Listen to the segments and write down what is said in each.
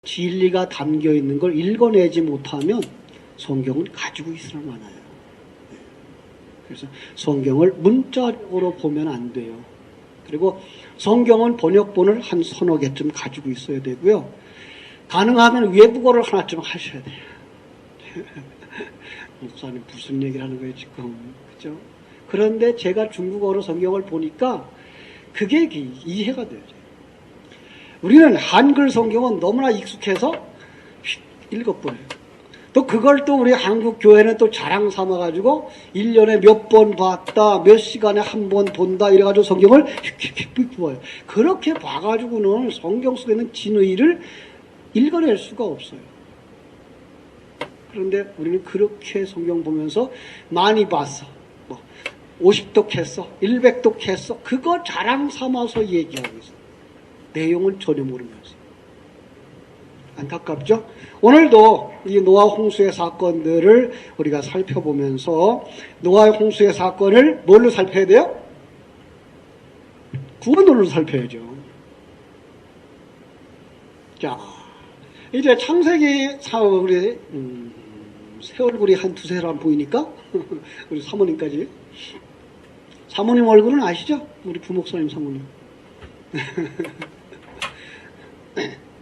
진리가 담겨 있는 걸 읽어내지 못하면 성경은 가지고 있으나 마나요. 그래서 성경을 문자적으로 보면 안 돼요. 그리고 성경은 번역본을 한 서너 개쯤 가지고 있어야 되고요. 가능하면 외국어를 하나쯤 하셔야 돼요. 목사님 무슨 얘기를 하는 거예요 지금, 그죠? 그런데 제가 중국어로 성경을 보니까 그게 이해가 돼요. 우리는 한글 성경은 너무나 익숙해서 읽어버려요. 또 그걸 또 우리 한국 교회는 또 자랑 삼아가지고 1년에 몇 번 봤다, 몇 시간에 한 번 본다 이래가지고 성경을 휙휙휙 봐요. 그렇게 봐가지고는 성경 속에 있는 진의를 읽어낼 수가 없어요. 그런데 우리는 그렇게 성경 보면서 많이 봤어, 50독 했어, 100독 했어, 그거 자랑 삼아서 얘기하고 있어. 내용은 전혀 모르면서. 안타깝죠? 오늘도 이 노아 홍수의 사건들을 우리가 살펴보면서 노아 홍수의 사건을 뭘로 살펴야 돼요? 구원론으로 살펴야죠. 자, 이제 창세기 우리 새 얼굴이 한 두세 사람 보이니까 우리 사모님까지. 사모님 얼굴은 아시죠? 우리 부목사님 사모님.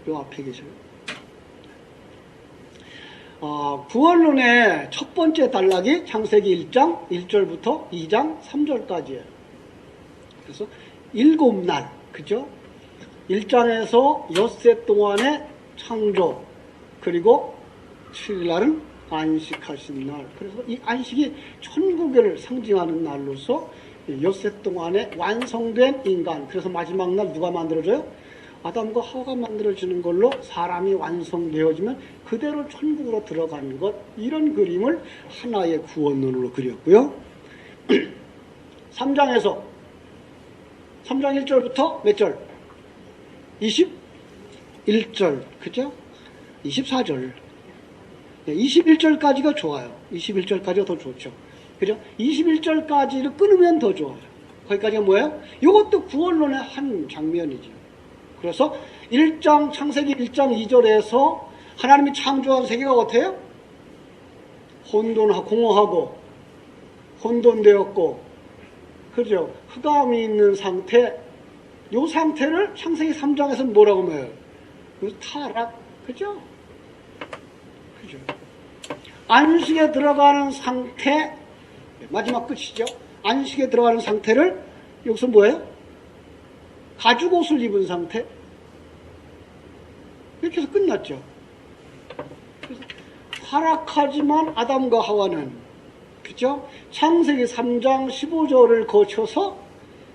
요 앞에 계셔요. 구원론의 첫 번째 단락이 창세기 1장 1절부터 2장 3절까지예요. 그래서 7날, 그죠? 1장에서 엿새 동안의 창조, 그리고 7일날은 안식하신 날. 그래서 이 안식이 천국을 상징하는 날로서 엿새 동안에 완성된 인간. 그래서 마지막 날 누가 만들어져요? 아담과 하와가 만들어지는 걸로 사람이 완성되어지면 그대로 천국으로 들어가는 것, 이런 그림을 하나의 구원론으로 그렸고요. 3장 1절부터 몇 절? 21절, 그죠? 24절. 21절까지가 좋아요. 21절까지가 더 좋죠. 그죠? 21절까지를 끊으면 더 좋아요. 거기까지가 뭐예요? 이것도 구원론의 한 장면이죠. 그래서 창세기 1장 2절에서 하나님이 창조한 세계가 어때요? 공허하고 혼돈되었고, 그죠? 흑암이 있는 상태, 이 상태를 창세기 3장에서는 뭐라고 해요? 타락, 그죠? 그죠? 안식에 들어가는 상태, 마지막 끝이죠. 안식에 들어가는 상태를 여기서 뭐예요? 가죽옷을 입은 상태. 이렇게 해서 끝났죠. 그래서 타락하지만 아담과 하와는, 그죠? 창세기 3장 15절을 거쳐서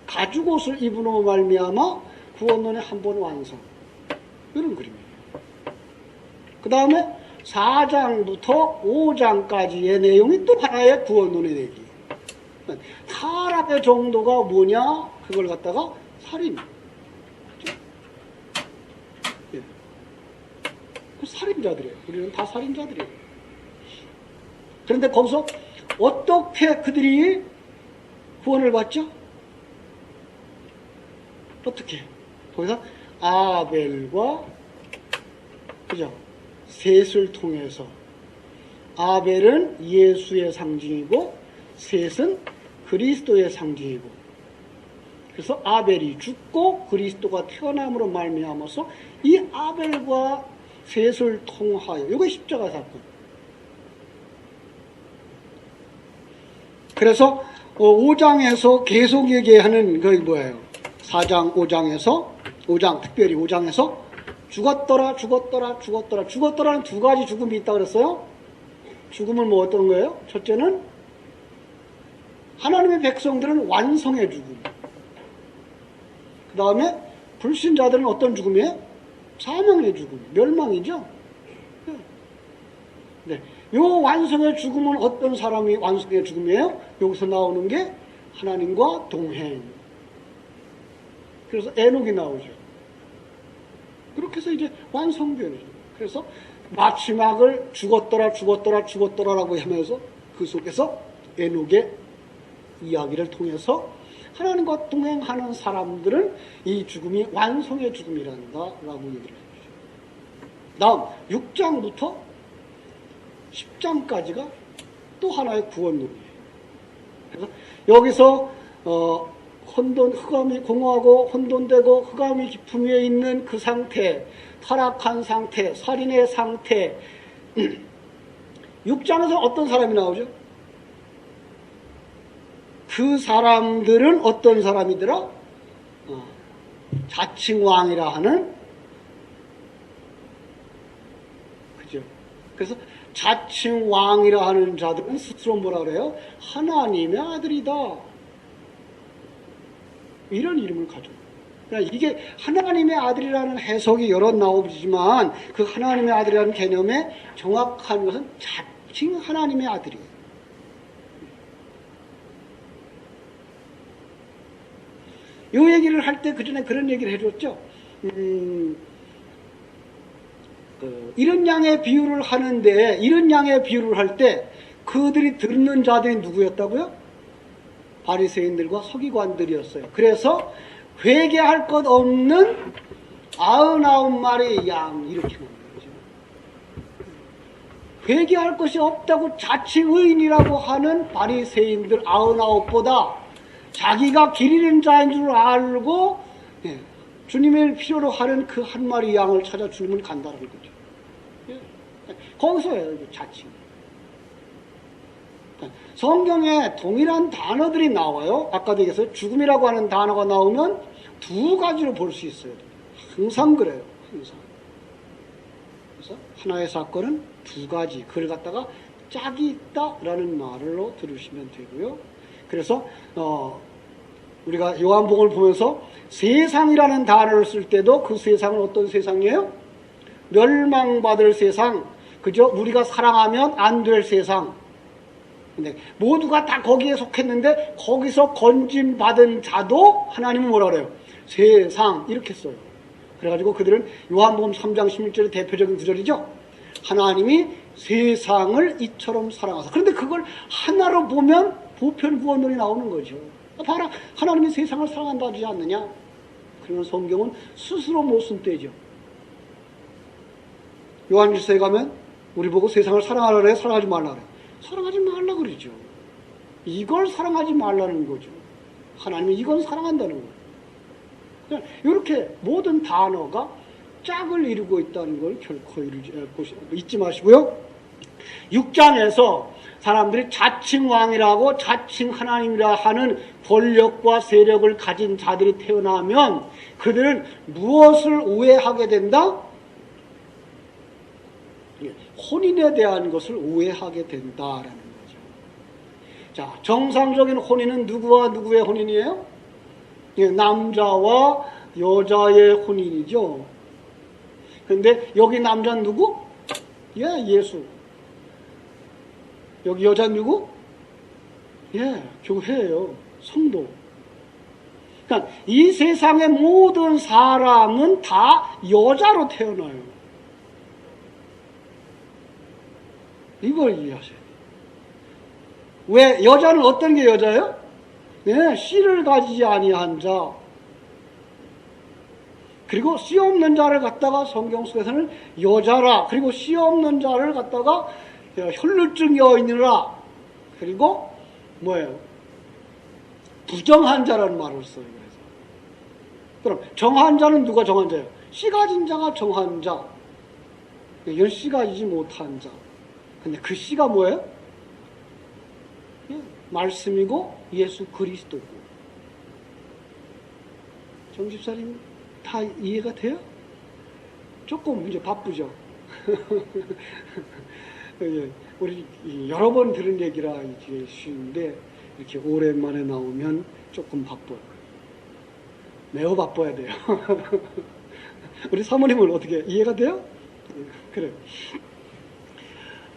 가죽옷을 입음으로 말미암아 구원론의 한 번 완성. 이런 그림이에요. 그 다음에 4장부터 5장까지의 내용이 또 하나의 구원론의 얘기. 타락의 정도가 뭐냐? 그걸 갖다가 살인. 예. 살인자들이에요. 우리는 다 살인자들이에요. 그런데 거기서 어떻게 그들이 구원을 받죠? 어떻게? 거기서 아벨과, 그죠? 셋을 통해서. 아벨은 예수의 상징이고 셋은 그리스도의 상징이고, 그래서 아벨이 죽고 그리스도가 태어남으로 말미암아서 이 아벨과 셋을 통하여, 이게 십자가 사건. 그래서 5장에서 계속 얘기하는 그 뭐예요? 4장 5장 특별히 5장에서 죽었더라는 두 가지 죽음이 있다 그랬어요. 죽음은 뭐 어떤 거예요? 첫째는 하나님의 백성들은 완성의 죽음. 그 다음에 불신자들은 어떤 죽음이에요? 사망의 죽음, 멸망이죠. 네. 요 완성의 죽음은 어떤 사람이 완성의 죽음이에요? 여기서 나오는 게 하나님과 동행. 그래서 에녹이 나오죠. 그렇게 해서 이제 완성되는. 그래서 마지막을 죽었더라라고 하면서 그 속에서 에녹의 이야기를 통해서 하나님과 동행하는 사람들은 이 죽음이 완성의 죽음이란다 라고 얘기를 해주죠. 다음 6장부터 10장까지가 또 하나의 구원론이에요. 그래서 여기서 흑암이 공허하고 혼돈되고 흑암이 깊음 위에 있는 그 상태, 타락한 상태, 살인의 상태. 6장에서 어떤 사람이 나오죠? 그 사람들은 어떤 사람이더라? 자칭왕이라 하는, 그죠? 그래서 자칭왕이라 하는 자들은 스스로 뭐라 그래요? 하나님의 아들이다. 이런 이름을 가져요. 그러니까 이게 하나님의 아들이라는 해석이 여러 나오지만 그 하나님의 아들이라는 개념의 정확한 것은 자칭 하나님의 아들이에요. 이 얘기를 할 때 그 전에 그런 얘기를 해줬죠. 이런 양의 비유를 하는데, 이런 양의 비유를 할 때 그들이 듣는 자들이 누구였다고요? 바리새인들과 서기관들이었어요. 그래서 회개할 것 없는 99마리의 양, 이렇게 나오는 거죠. 회개할 것이 없다고 자칭 의인이라고 하는 바리새인들 99보다 자기가 길 잃은 자인 줄 알고 주님을 필요로 하는 그 한 마리 양을 찾아 주님을 간다는 거죠. 거기서예요, 자칭. 성경에 동일한 단어들이 나와요. 아까도 얘기했어요. 죽음이라고 하는 단어가 나오면 두 가지로 볼 수 있어요. 항상 그래요. 항상. 그래서 하나의 사건은 두 가지, 그걸 갖다가 짝이 있다라는 말로 들으시면 되고요. 그래서 우리가 요한복음을 보면서 세상이라는 단어를 쓸 때도 그 세상은 어떤 세상이에요? 멸망받을 세상, 그죠? 우리가 사랑하면 안 될 세상. 근데 모두가 다 거기에 속했는데 거기서 건짐받은 자도 하나님은 뭐라 그래요? 세상, 이렇게 써요. 그래가지고 그들은 요한복음 3장 16절의 대표적인 구절이죠. 하나님이 세상을 이처럼 사랑하사. 그런데 그걸 하나로 보면 보편구원론이 나오는 거죠. 봐라, 하나님이 세상을 사랑한다지 않느냐? 그러면 성경은 스스로 못 쓴 때죠. 요한일서에 가면 우리 보고 세상을 사랑하라 그래, 사랑하지 말라 그래. 사랑하지 말라 그러죠. 이걸 사랑하지 말라는 거죠. 하나님이 이건 사랑한다는 거예요. 이렇게 모든 단어가 짝을 이루고 있다는 걸 결코 잊지 마시고요. 6장에서 사람들이 자칭 왕이라고 자칭 하나님이라 하는 권력과 세력을 가진 자들이 태어나면 그들은 무엇을 오해하게 된다? 혼인에 대한 것을 오해하게 된다라는 거죠. 자, 정상적인 혼인은 누구와 누구의 혼인이에요? 남자와 여자의 혼인이죠. 그런데 여기 남자는 누구? 예수. 여기 여자는 누구? 교회예요. 성도. 그러니까 이 세상의 모든 사람은 다 여자로 태어나요. 이걸 이해하셔야 돼요. 왜? 여자는 어떤 게 여자예요? 씨를 가지지 아니한 자. 그리고 씨 없는 자를 갖다가 성경 속에서는 여자라. 그리고 씨 없는 자를 갖다가 혈루증 여인이라. 그리고 뭐예요? 부정한 자라는 말을 써요. 그래서 그럼 정한 자는 누가 정한 자예요? 씨 가진 자가 정한 자. 씨 가지지 못한 자. 근데 그 씨가 뭐예요? 말씀이고 예수 그리스도고. 정집사님 다 이해가 돼요? 조금 이제 바쁘죠. 우리 여러 번 들은 얘기라 이게 쉬운데 이렇게 오랜만에 나오면 조금 바빠요. 매우 바빠야 돼요. 우리 사모님은 어떻게 이해가 돼요? 그래요.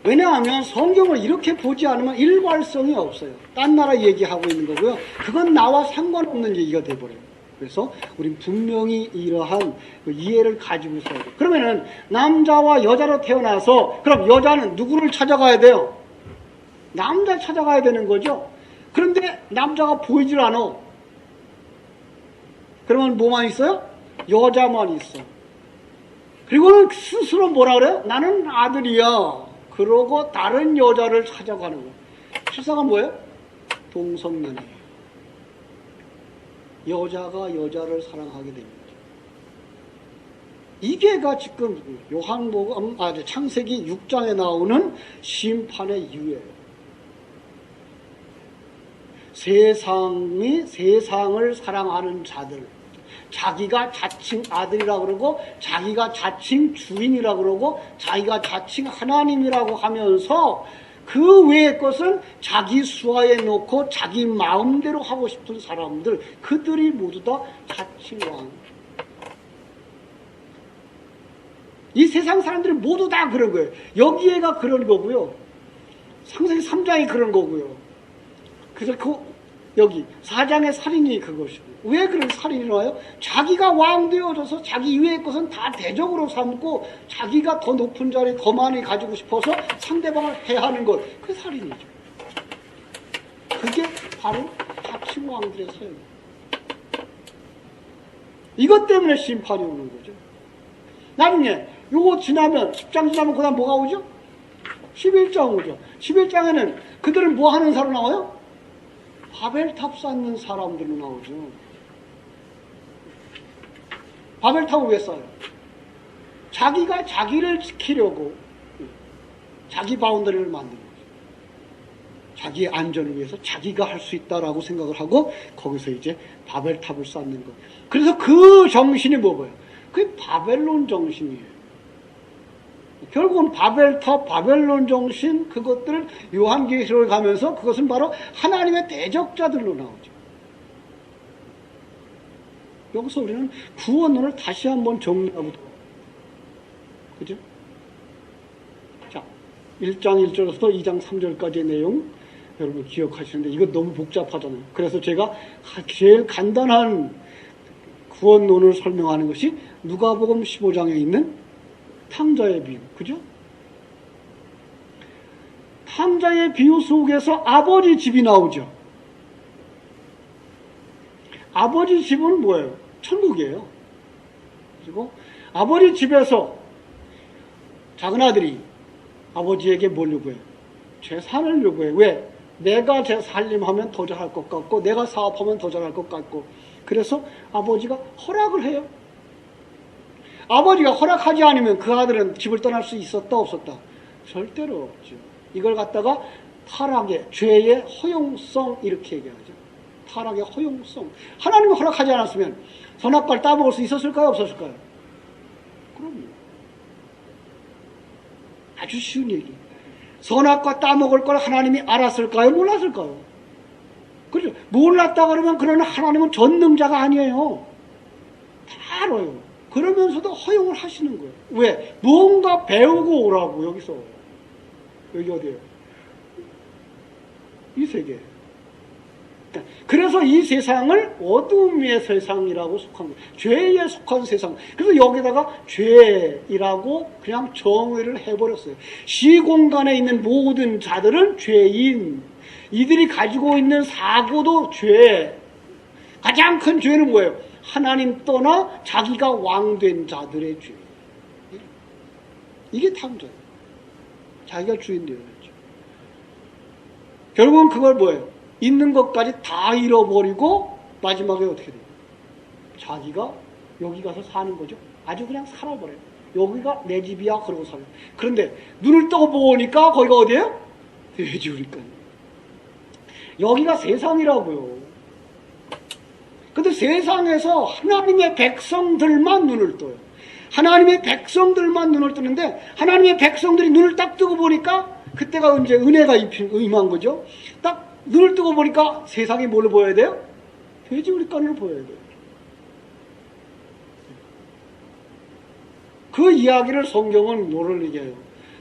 왜냐하면 성경을 이렇게 보지 않으면 일괄성이 없어요. 딴 나라 얘기하고 있는 거고요. 그건 나와 상관없는 얘기가 돼버려요. 그래서 우린 분명히 이러한 이해를 가지고 있어야 돼요. 그러면은 남자와 여자로 태어나서 그럼 여자는 누구를 찾아가야 돼요? 남자 찾아가야 되는 거죠. 그런데 남자가 보이질 않아. 그러면 뭐만 있어요? 여자만 있어. 그리고는 스스로 뭐라 그래요? 나는 아들이야. 그러고 다른 여자를 찾아가는 거예요. 실상은 뭐예요? 동성연애예요. 여자가 여자를 사랑하게 됩니다. 이게가 지금 요한복음, 창세기 6장에 나오는 심판의 이유예요. 세상을 사랑하는 자들, 자기가 자칭 아들이라고 그러고 자기가 자칭 주인이라고 그러고 자기가 자칭 하나님이라고 하면서 그 외의 것은 자기 수하에 놓고 자기 마음대로 하고 싶은 사람들, 그들이 모두 다 자칭 왕. 이 세상 사람들이 모두 다 그런 거예요. 여기에가 그런 거고요. 창세기 3장이 그런 거고요. 그래서 여기 4장의 살인이 그것이고. 왜 그런 살인이 나와요? 자기가 왕 되어져서 자기 이외의 것은 다 대적으로 삼고 자기가 더 높은 자리 더 많이 가지고 싶어서 상대방을 해하는 것. 그게 살인이죠. 그게 바로 자칭 왕들의 사역. 이것 때문에 심판이 오는 거죠. 나중에 요거 지나면 10장 지나면 그 다음 뭐가 오죠? 11장 오죠. 11장에는 그들은 뭐 하는 사람 나와요? 바벨탑 쌓는 사람들로 나오죠. 바벨탑을 왜 쌓아요? 자기가 자기를 지키려고 자기 바운더리를 만드는 거죠. 자기의 안전을 위해서 자기가 할 수 있다라고 생각을 하고 거기서 이제 바벨탑을 쌓는 거. 그래서 그 정신이 뭐예요? 그게 바벨론 정신이에요. 결국은 바벨탑, 바벨론 정신, 그것들을 요한계시록을 가면서 그것은 바로 하나님의 대적자들로 나오죠. 여기서 우리는 구원론을 다시 한번 정리하고 돌아가요. 그죠? 자, 1장 1절부터 2장 3절까지의 내용 여러분 기억하시는데 이거 너무 복잡하잖아요. 그래서 제가 제일 간단한 구원론을 설명하는 것이 누가복음 15장에 있는 탕자의 비유, 그죠? 탕자의 비유 속에서 아버지 집이 나오죠. 아버지 집은 뭐예요? 천국이에요. 그리고 아버지 집에서 작은 아들이 아버지에게 뭘 요구해요? 재산을 요구해요. 왜? 내가 제 살림하면 더 잘할 것 같고 내가 사업하면 더 잘할 것 같고 그래서 아버지가 허락을 해요. 아버지가 허락하지 않으면 그 아들은 집을 떠날 수 있었다 없었다? 절대로 없죠. 이걸 갖다가 타락의 죄의 허용성 이렇게 얘기하죠. 타락의 허용성. 하나님이 허락하지 않았으면 선악과를 따먹을 수 있었을까요 없었을까요? 그럼요. 아주 쉬운 얘기. 선악과 따먹을 걸 하나님이 알았을까요 몰랐을까요? 그렇죠. 몰랐다 그러면 그러나 하나님은 전능자가 아니에요. 다 알아요. 그러면서도 허용을 하시는 거예요. 왜? 뭔가 배우고 오라고 여기서. 여기 어디예요? 이 세계. 그래서 이 세상을 어둠의 세상이라고 속한 거예요. 죄에 속한 세상. 그래서 여기다가 죄이라고 그냥 정의를 해버렸어요. 시공간에 있는 모든 자들은 죄인. 이들이 가지고 있는 사고도 죄. 가장 큰 죄는 뭐예요? 하나님 떠나 자기가 왕된 자들의 죄. 이게 탕자예요. 자기가 주인 되어야죠. 결국은 그걸 뭐예요? 있는 것까지 다 잃어버리고 마지막에 어떻게 돼요? 자기가 여기 가서 사는 거죠. 아주 그냥 살아버려요. 여기가 내 집이야 그러고 살아요. 그런데 눈을 떠 보니까 거기가 어디예요? 돼지우리까지. 여기가 세상이라고요. 근데 세상에서 하나님의 백성들만 눈을 떠요. 하나님의 백성들만 눈을 뜨는데 하나님의 백성들이 눈을 딱 뜨고 보니까 그때가 이제 은혜가 임한 거죠. 딱 눈을 뜨고 보니까 세상이 뭘 보여야 돼요? 돼지우리간을 보여야 돼요. 그 이야기를 성경은 뭐를 얘기해요?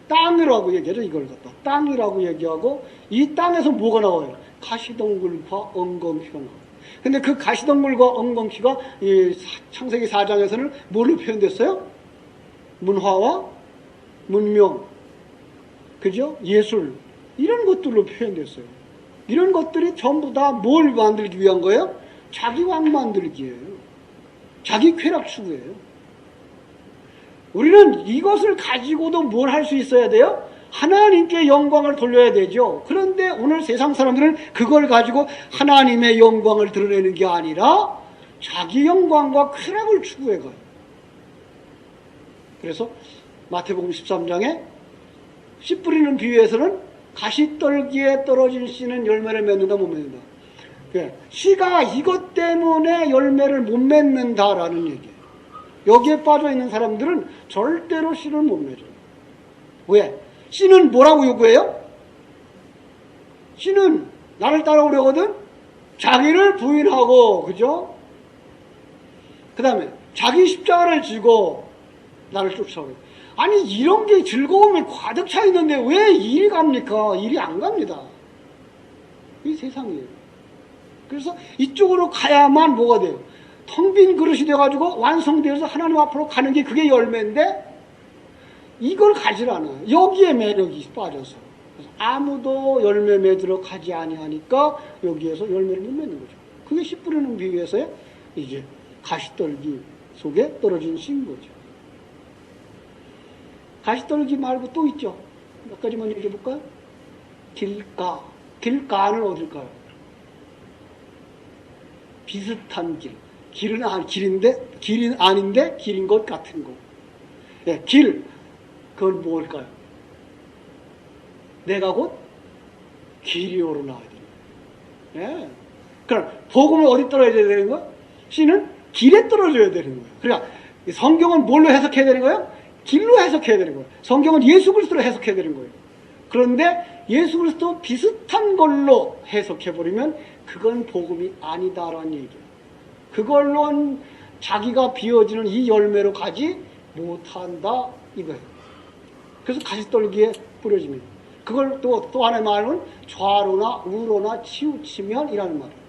땅이라고 얘기하죠. 이걸 갖다 땅이라고 얘기하고 이 땅에서 뭐가 나와요? 가시덩굴과 엉겅퀴가 나와요. 근데 그 가시덩굴과 엉겅퀴가 이 창세기 4장에서는 뭘로 표현됐어요? 문화와 문명, 그죠? 예술 이런 것들로 표현됐어요. 이런 것들이 전부 다 뭘 만들기 위한 거예요? 자기 왕 만들기예요. 자기 쾌락 추구예요. 우리는 이것을 가지고도 뭘 할 수 있어야 돼요? 하나님께 영광을 돌려야 되죠. 그런데 오늘 세상 사람들은 그걸 가지고 하나님의 영광을 드러내는 게 아니라 자기 영광과 쾌락을 추구해 가요. 그래서 마태복음 13장에 씨 뿌리는 비유에서는 가시떨기에 떨어진 씨는 열매를 맺는다 못 맺는다. 씨가 이것 때문에 열매를 못 맺는다라는 얘기예요. 여기에 빠져 있는 사람들은 절대로 씨를 못 맺어요. 왜? 씨는 뭐라고 요구해요? 씨는 나를 따라오려거든 자기를 부인하고, 그죠? 그 다음에 자기 십자가를 지고 나를 쫓아오래. 아니, 이런 게 즐거움이 가득 차 있는데 왜 일이 갑니까? 일이 안 갑니다. 이 세상이에요. 그래서 이쪽으로 가야만 뭐가 돼요? 텅 빈 그릇이 돼가지고 완성되어서 하나님 앞으로 가는 게 그게 열매인데 이걸 가질 않아요. 여기에 매력이 빠져서. 그래서 아무도 열매 맺으러 가지 아니하니까 여기에서 열매를 못 맺는 거죠. 그게 씨 뿌리는 비유에서의 이제 가시떨기 속에 떨어진 씨인 거죠. 가시떨기 말고 또 있죠. 몇 가지만 얘기해 볼까요? 길가. 길가는 어딜까요? 비슷한 길. 길은 길인데, 길은 아닌데 길인 것 같은 거. 예, 길. 그건 뭘까요? 내가 곧 길이 오르나야 되는 거예요. 예. 그럼 복음은 어디 떨어져야 되는 거예요? 씨는 길에 떨어져야 되는 거예요. 그러니까 성경은 뭘로 해석해야 되는 거예요? 길로 해석해야 되는 거예요. 성경은 예수 그리스도로 해석해야 되는 거예요. 그런데 예수 그리스도 비슷한 걸로 해석해버리면 그건 복음이 아니다라는 얘기예요. 그걸로는 자기가 비워지는 이 열매로 가지 못한다 이거예요. 그래서 가시떨기에 뿌려집니다. 그걸 또 하나의 말은 좌로나 우로나 치우치면이라는 말이에요.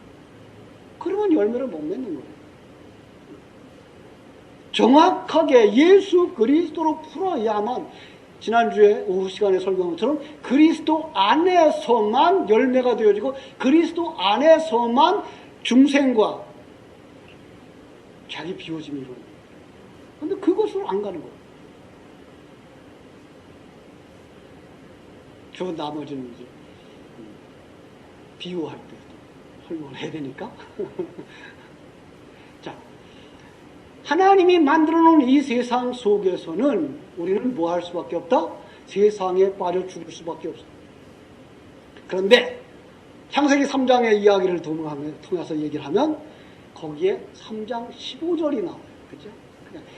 그러면 열매를 못 맺는 거예요. 정확하게 예수 그리스도로 풀어야만, 지난주에 오후 시간에 설교한 것처럼 그리스도 안에서만 열매가 되어지고 그리스도 안에서만 중생과 자기 비워짐이 이루어집니다. 그런데 그것을 안 가는 거예요. 저 나머지는 이제 비유할 때 설명을 해야 되니까. 자, 하나님이 만들어 놓은 이 세상 속에서는 우리는 뭐 할 수밖에 없다? 세상에 빠져 죽을 수밖에 없어. 그런데 창세기 3장의 이야기를 통해서 얘기를 하면 거기에 3장 15절이 나와요. 그죠?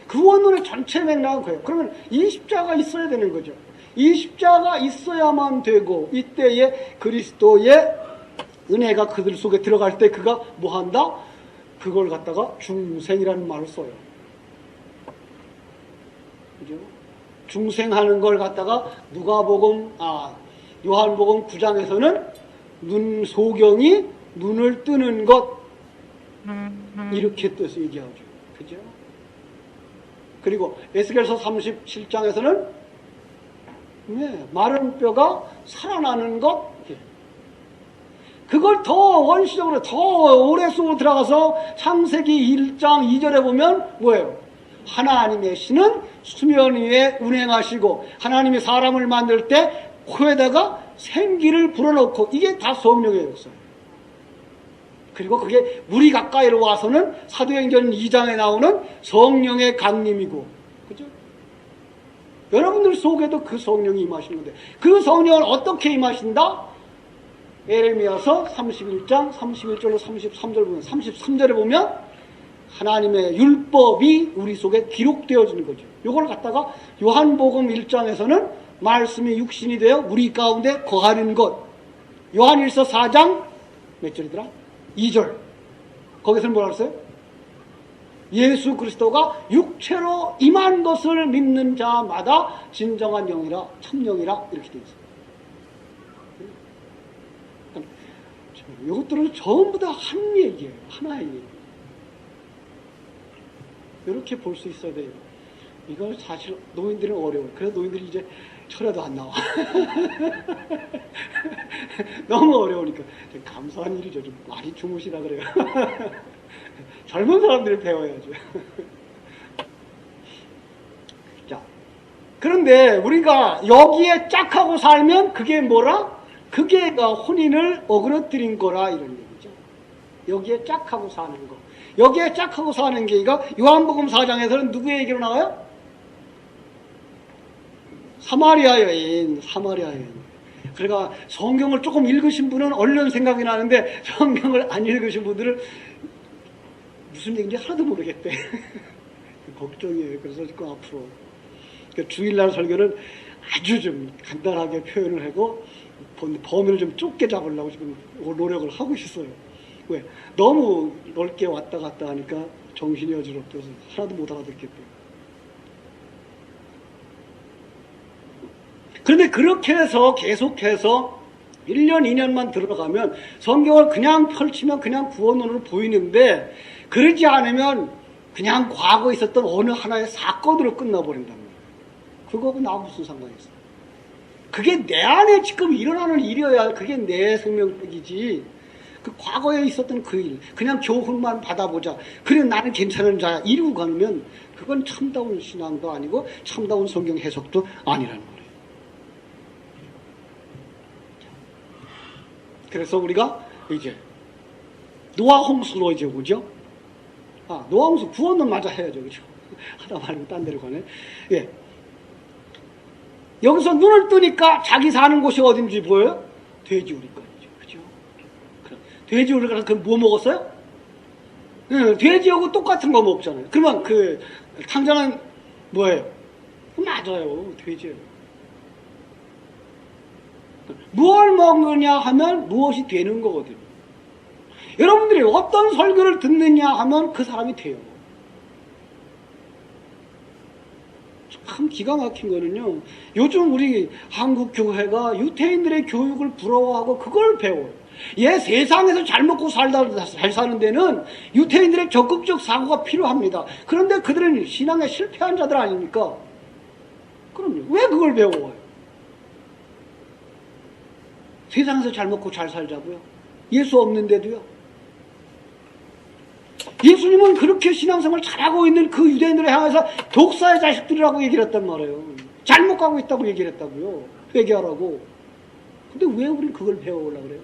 그 원론의 전체 맥락은 그예요. 그러면 이 십자가 있어야 되는 거죠. 이 십자가 있어야만 되고 이때에 그리스도의 은혜가 그들 속에 들어갈 때 그가 뭐 한다? 그걸 갖다가 중생이라는 말을 써요. 그죠? 중생하는 걸 갖다가 요한복음 9장에서는 소경이 눈을 뜨는 것 이렇게 뜻을 얘기하죠. 그죠? 그리고 에스겔서 37장에서는 마른 뼈가 살아나는 것, 그걸 더 원시적으로 더 오래 속으로 들어가서 창세기 1장 2절에 보면 뭐예요? 하나님의 신은 수면 위에 운행하시고 하나님이 사람을 만들 때 코에다가 생기를 불어넣고, 이게 다 성령의 역사예요. 그리고 그게 우리 가까이로 와서는 사도행전 2장에 나오는 성령의 강림이고, 그죠? 여러분들 속에도 그 성령이 임하시는 건데, 그 성령을 어떻게 임하신다? 에레미야서 31장 31절로 33절 보면, 33절에 보면 하나님의 율법이 우리 속에 기록되어지는 거죠. 이걸 갖다가 요한복음 1장에서는 말씀이 육신이 되어 우리 가운데 거하는 것. 요한일서 4장 몇 절이더라? 2절. 거기서는 뭐라 그랬어요? 예수 그리스도가 육체로 임한 것을 믿는 자마다 진정한 영이라 참영이라 이렇게 되어 있어요. 이것들은 전부 다 한 얘기예요. 하나의 얘기. 이렇게 볼 수 있어야 돼요. 이건 사실 노인들은 어려워요. 그래서 노인들이 이제 철야도 안 나와. 너무 어려우니까. 감사한 일이죠. 좀 많이 주무시라 그래요. 젊은 사람들이 배워야죠. 자, 그런데 우리가 여기에 짝 하고 살면 그게 뭐라? 그게 혼인을 어그러뜨린 거라 이런 얘기죠. 여기에 짝 하고 사는 거. 여기에 짝 하고 사는 게 이거 요한복음 4장에서는 누구의 얘기로 나와요? 사마리아 여인. 그러니까 성경을 조금 읽으신 분은 얼른 생각이 나는데 성경을 안 읽으신 분들은 무슨 얘기인지 하나도 모르겠대. 걱정이에요. 그래서 그 앞으로 주일날 설교는 아주 좀 간단하게 표현을 하고 범위를 좀 좁게 잡으려고 지금 노력을 하고 있어요. 왜? 너무 넓게 왔다 갔다 하니까 정신이 어지럽어서 하나도 못 알아듣겠대요. 그런데 그렇게 해서 계속해서 1년, 2년만 들어가면 성경을 그냥 펼치면 그냥 구원론으로 보이는데 그러지 않으면 그냥 과거에 있었던 어느 하나의 사건으로 끝나버린단 말이에요. 그거하고 나 무슨 상관이 있어? 그게 내 안에 지금 일어나는 일이어야 그게 내 생명이지. 그 과거에 있었던 그 일, 그냥 교훈만 받아보자. 그래 나는 괜찮은 자야. 이러고 가면 그건 참다운 신앙도 아니고 참다운 성경 해석도 아니라는 거예요. 그래서 우리가 이제 노아 홍수로 이제 오죠. 노아 홍수 구원은 맞아 해야죠, 그렇죠? 하다 말고 딴 데로 가네. 예. 여기서 눈을 뜨니까 자기 사는 곳이 어딘지 보여요? 돼지우리까지죠, 그죠? 돼지우리가 그럼 뭐 먹었어요? 돼지하고 똑같은 거 먹잖아요. 그러면 그 탕자는 뭐예요? 맞아요, 돼지예요. 무엇을 먹느냐 하면 무엇이 되는 거거든요. 여러분들이 어떤 설교를 듣느냐 하면 그 사람이 돼요. 참 기가 막힌 거는요, 요즘 우리 한국 교회가 유태인들의 교육을 부러워하고 그걸 배워요. 세상에서 잘 먹고 잘 사는 데는 유태인들의 적극적 사고가 필요합니다. 그런데 그들은 신앙에 실패한 자들 아닙니까? 그럼요. 왜 그걸 배워요? 세상에서 잘 먹고 잘 살자고요? 예수 없는데도요? 예수님은 그렇게 신앙생활 잘하고 있는 그 유대인들을 향해서 독사의 자식들이라고 얘기를 했단 말이에요. 잘못 가고 있다고 얘기를 했다고요. 회개하라고. 근데 왜 우린 그걸 배워오려고 그래요?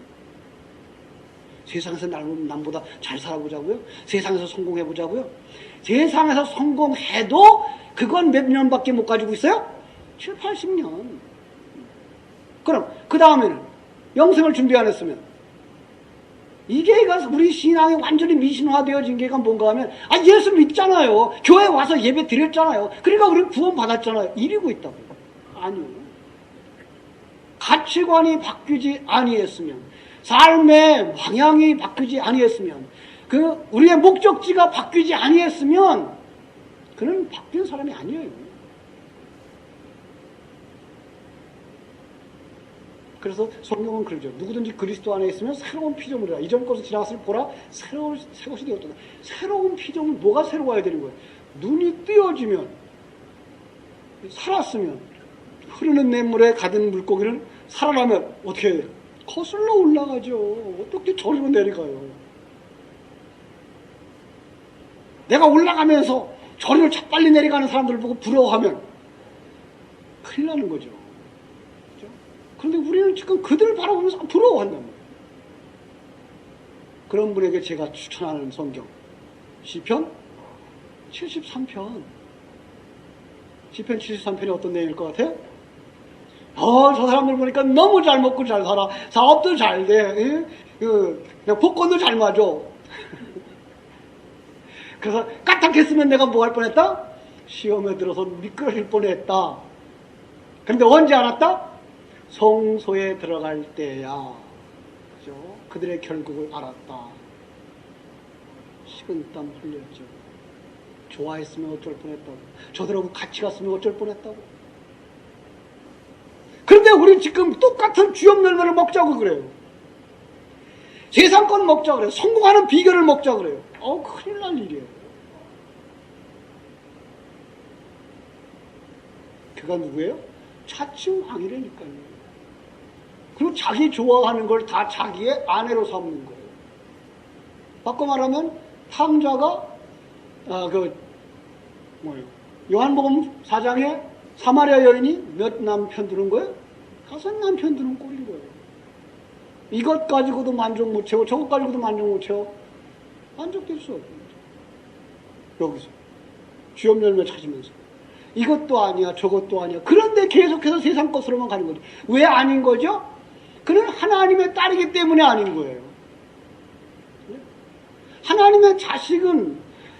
세상에서 남보다 잘 살아보자고요? 세상에서 성공해보자고요? 세상에서 성공해도 그건 몇 년밖에 못 가지고 있어요? 7, 80년. 그럼 그 다음에는 영생을 준비 안 했으면 이게 우리 신앙이 완전히 미신화되어진 게가 뭔가 하면 예수 믿잖아요. 교회 와서 예배 드렸잖아요. 그러니까 우리는 구원 받았잖아요. 이러고 있다고요. 아니요. 가치관이 바뀌지 아니했으면, 삶의 방향이 바뀌지 아니했으면, 우리의 목적지가 바뀌지 아니했으면 그는 바뀐 사람이 아니에요. 그래서 성경은 그러죠. 누구든지 그리스도 안에 있으면 새로운 피조물이라. 이전 것을 지나갔을 보라 새 것이 되었다. 새로운 피조물, 뭐가 새로워야 되는 거예요? 눈이 뜨여지면, 살았으면, 흐르는 냇물에 가든 물고기는 살아나면 어떻게 해요? 거슬러 올라가죠. 어떻게 저리로 내려가요? 내가 올라가면서 저리로 빨리 내려가는 사람들을 보고 부러워하면 큰일 나는 거죠. 그런데 우리는 지금 그들을 바라보면서 부러워한단 말이에요. 그런 분에게 제가 추천하는 성경, 시편 73편. 시편 73편이 어떤 내용일 것 같아요? 저 사람들 보니까 너무 잘 먹고 잘 살아. 사업도 잘 돼. 그냥 복권도 잘 맞아. 그래서 까딱했으면 내가 뭐 할 뻔했다? 시험에 들어서 미끄러질 뻔했다. 그런데 언제 알았다? 성소에 들어갈 때야. 그죠? 그들의 결국을 알았다. 식은땀 흘렸죠. 좋아했으면 어쩔 뻔했다고. 저들하고 같이 갔으면 어쩔 뻔했다고. 그런데 우리 지금 똑같은 주염 열매를 먹자고 그래요. 세상 건 먹자고 그래요. 성공하는 비결을 먹자고 그래요. 큰일 날 일이에요. 그가 누구예요? 차츰 왕이라니까요. 그리고 자기 좋아하는 걸 다 자기의 아내로 삼는 거예요. 바꿔 말하면 탕자가 요한복음 4장에 사마리아 여인이 몇 남편 두는 거예요? 5남편 두는 꼴인 거예요. 이것 가지고도 만족 못 채워, 저것 가지고도 만족 못 채워. 만족될 수 없는 거죠. 여기서. 주염 열매 찾으면서. 이것도 아니야, 저것도 아니야. 그런데 계속해서 세상 것으로만 가는 거죠. 왜 아닌 거죠? 그는 하나님의 딸이기 때문에 아닌 거예요. 하나님의 자식은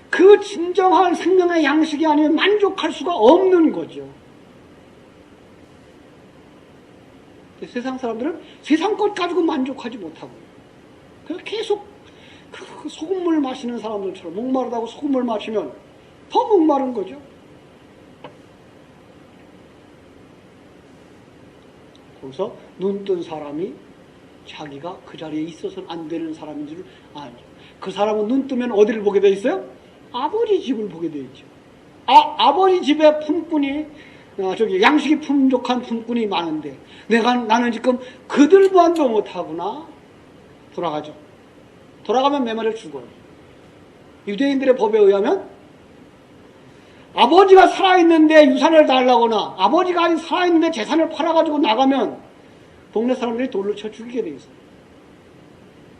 그 진정한 생명의 양식이 아니면 만족할 수가 없는 거죠. 세상 사람들은 세상 것 가지고 만족하지 못하고, 그래서 계속 그 소금물 마시는 사람들처럼 목마르다고 소금물 마시면 더 목마른 거죠. 거기서 눈 뜬 사람이 자기가 그 자리에 있어서는 안 되는 사람인 줄 알죠. 그 사람은 눈 뜨면 어디를 보게 돼 있어요? 아버지 집을 보게 돼 있죠. 아버지 집에 품꾼이, 양식이 풍족한 품꾼이 많은데, 나는 지금 그들만도 못하구나. 돌아가죠. 돌아가면 내 말을 죽어요. 유대인들의 법에 의하면, 아버지가 살아있는데 유산을 달라거나, 아버지가 아직 살아있는데 재산을 팔아가지고 나가면, 동네 사람들이 돌로 쳐 죽이게 돼 있어요.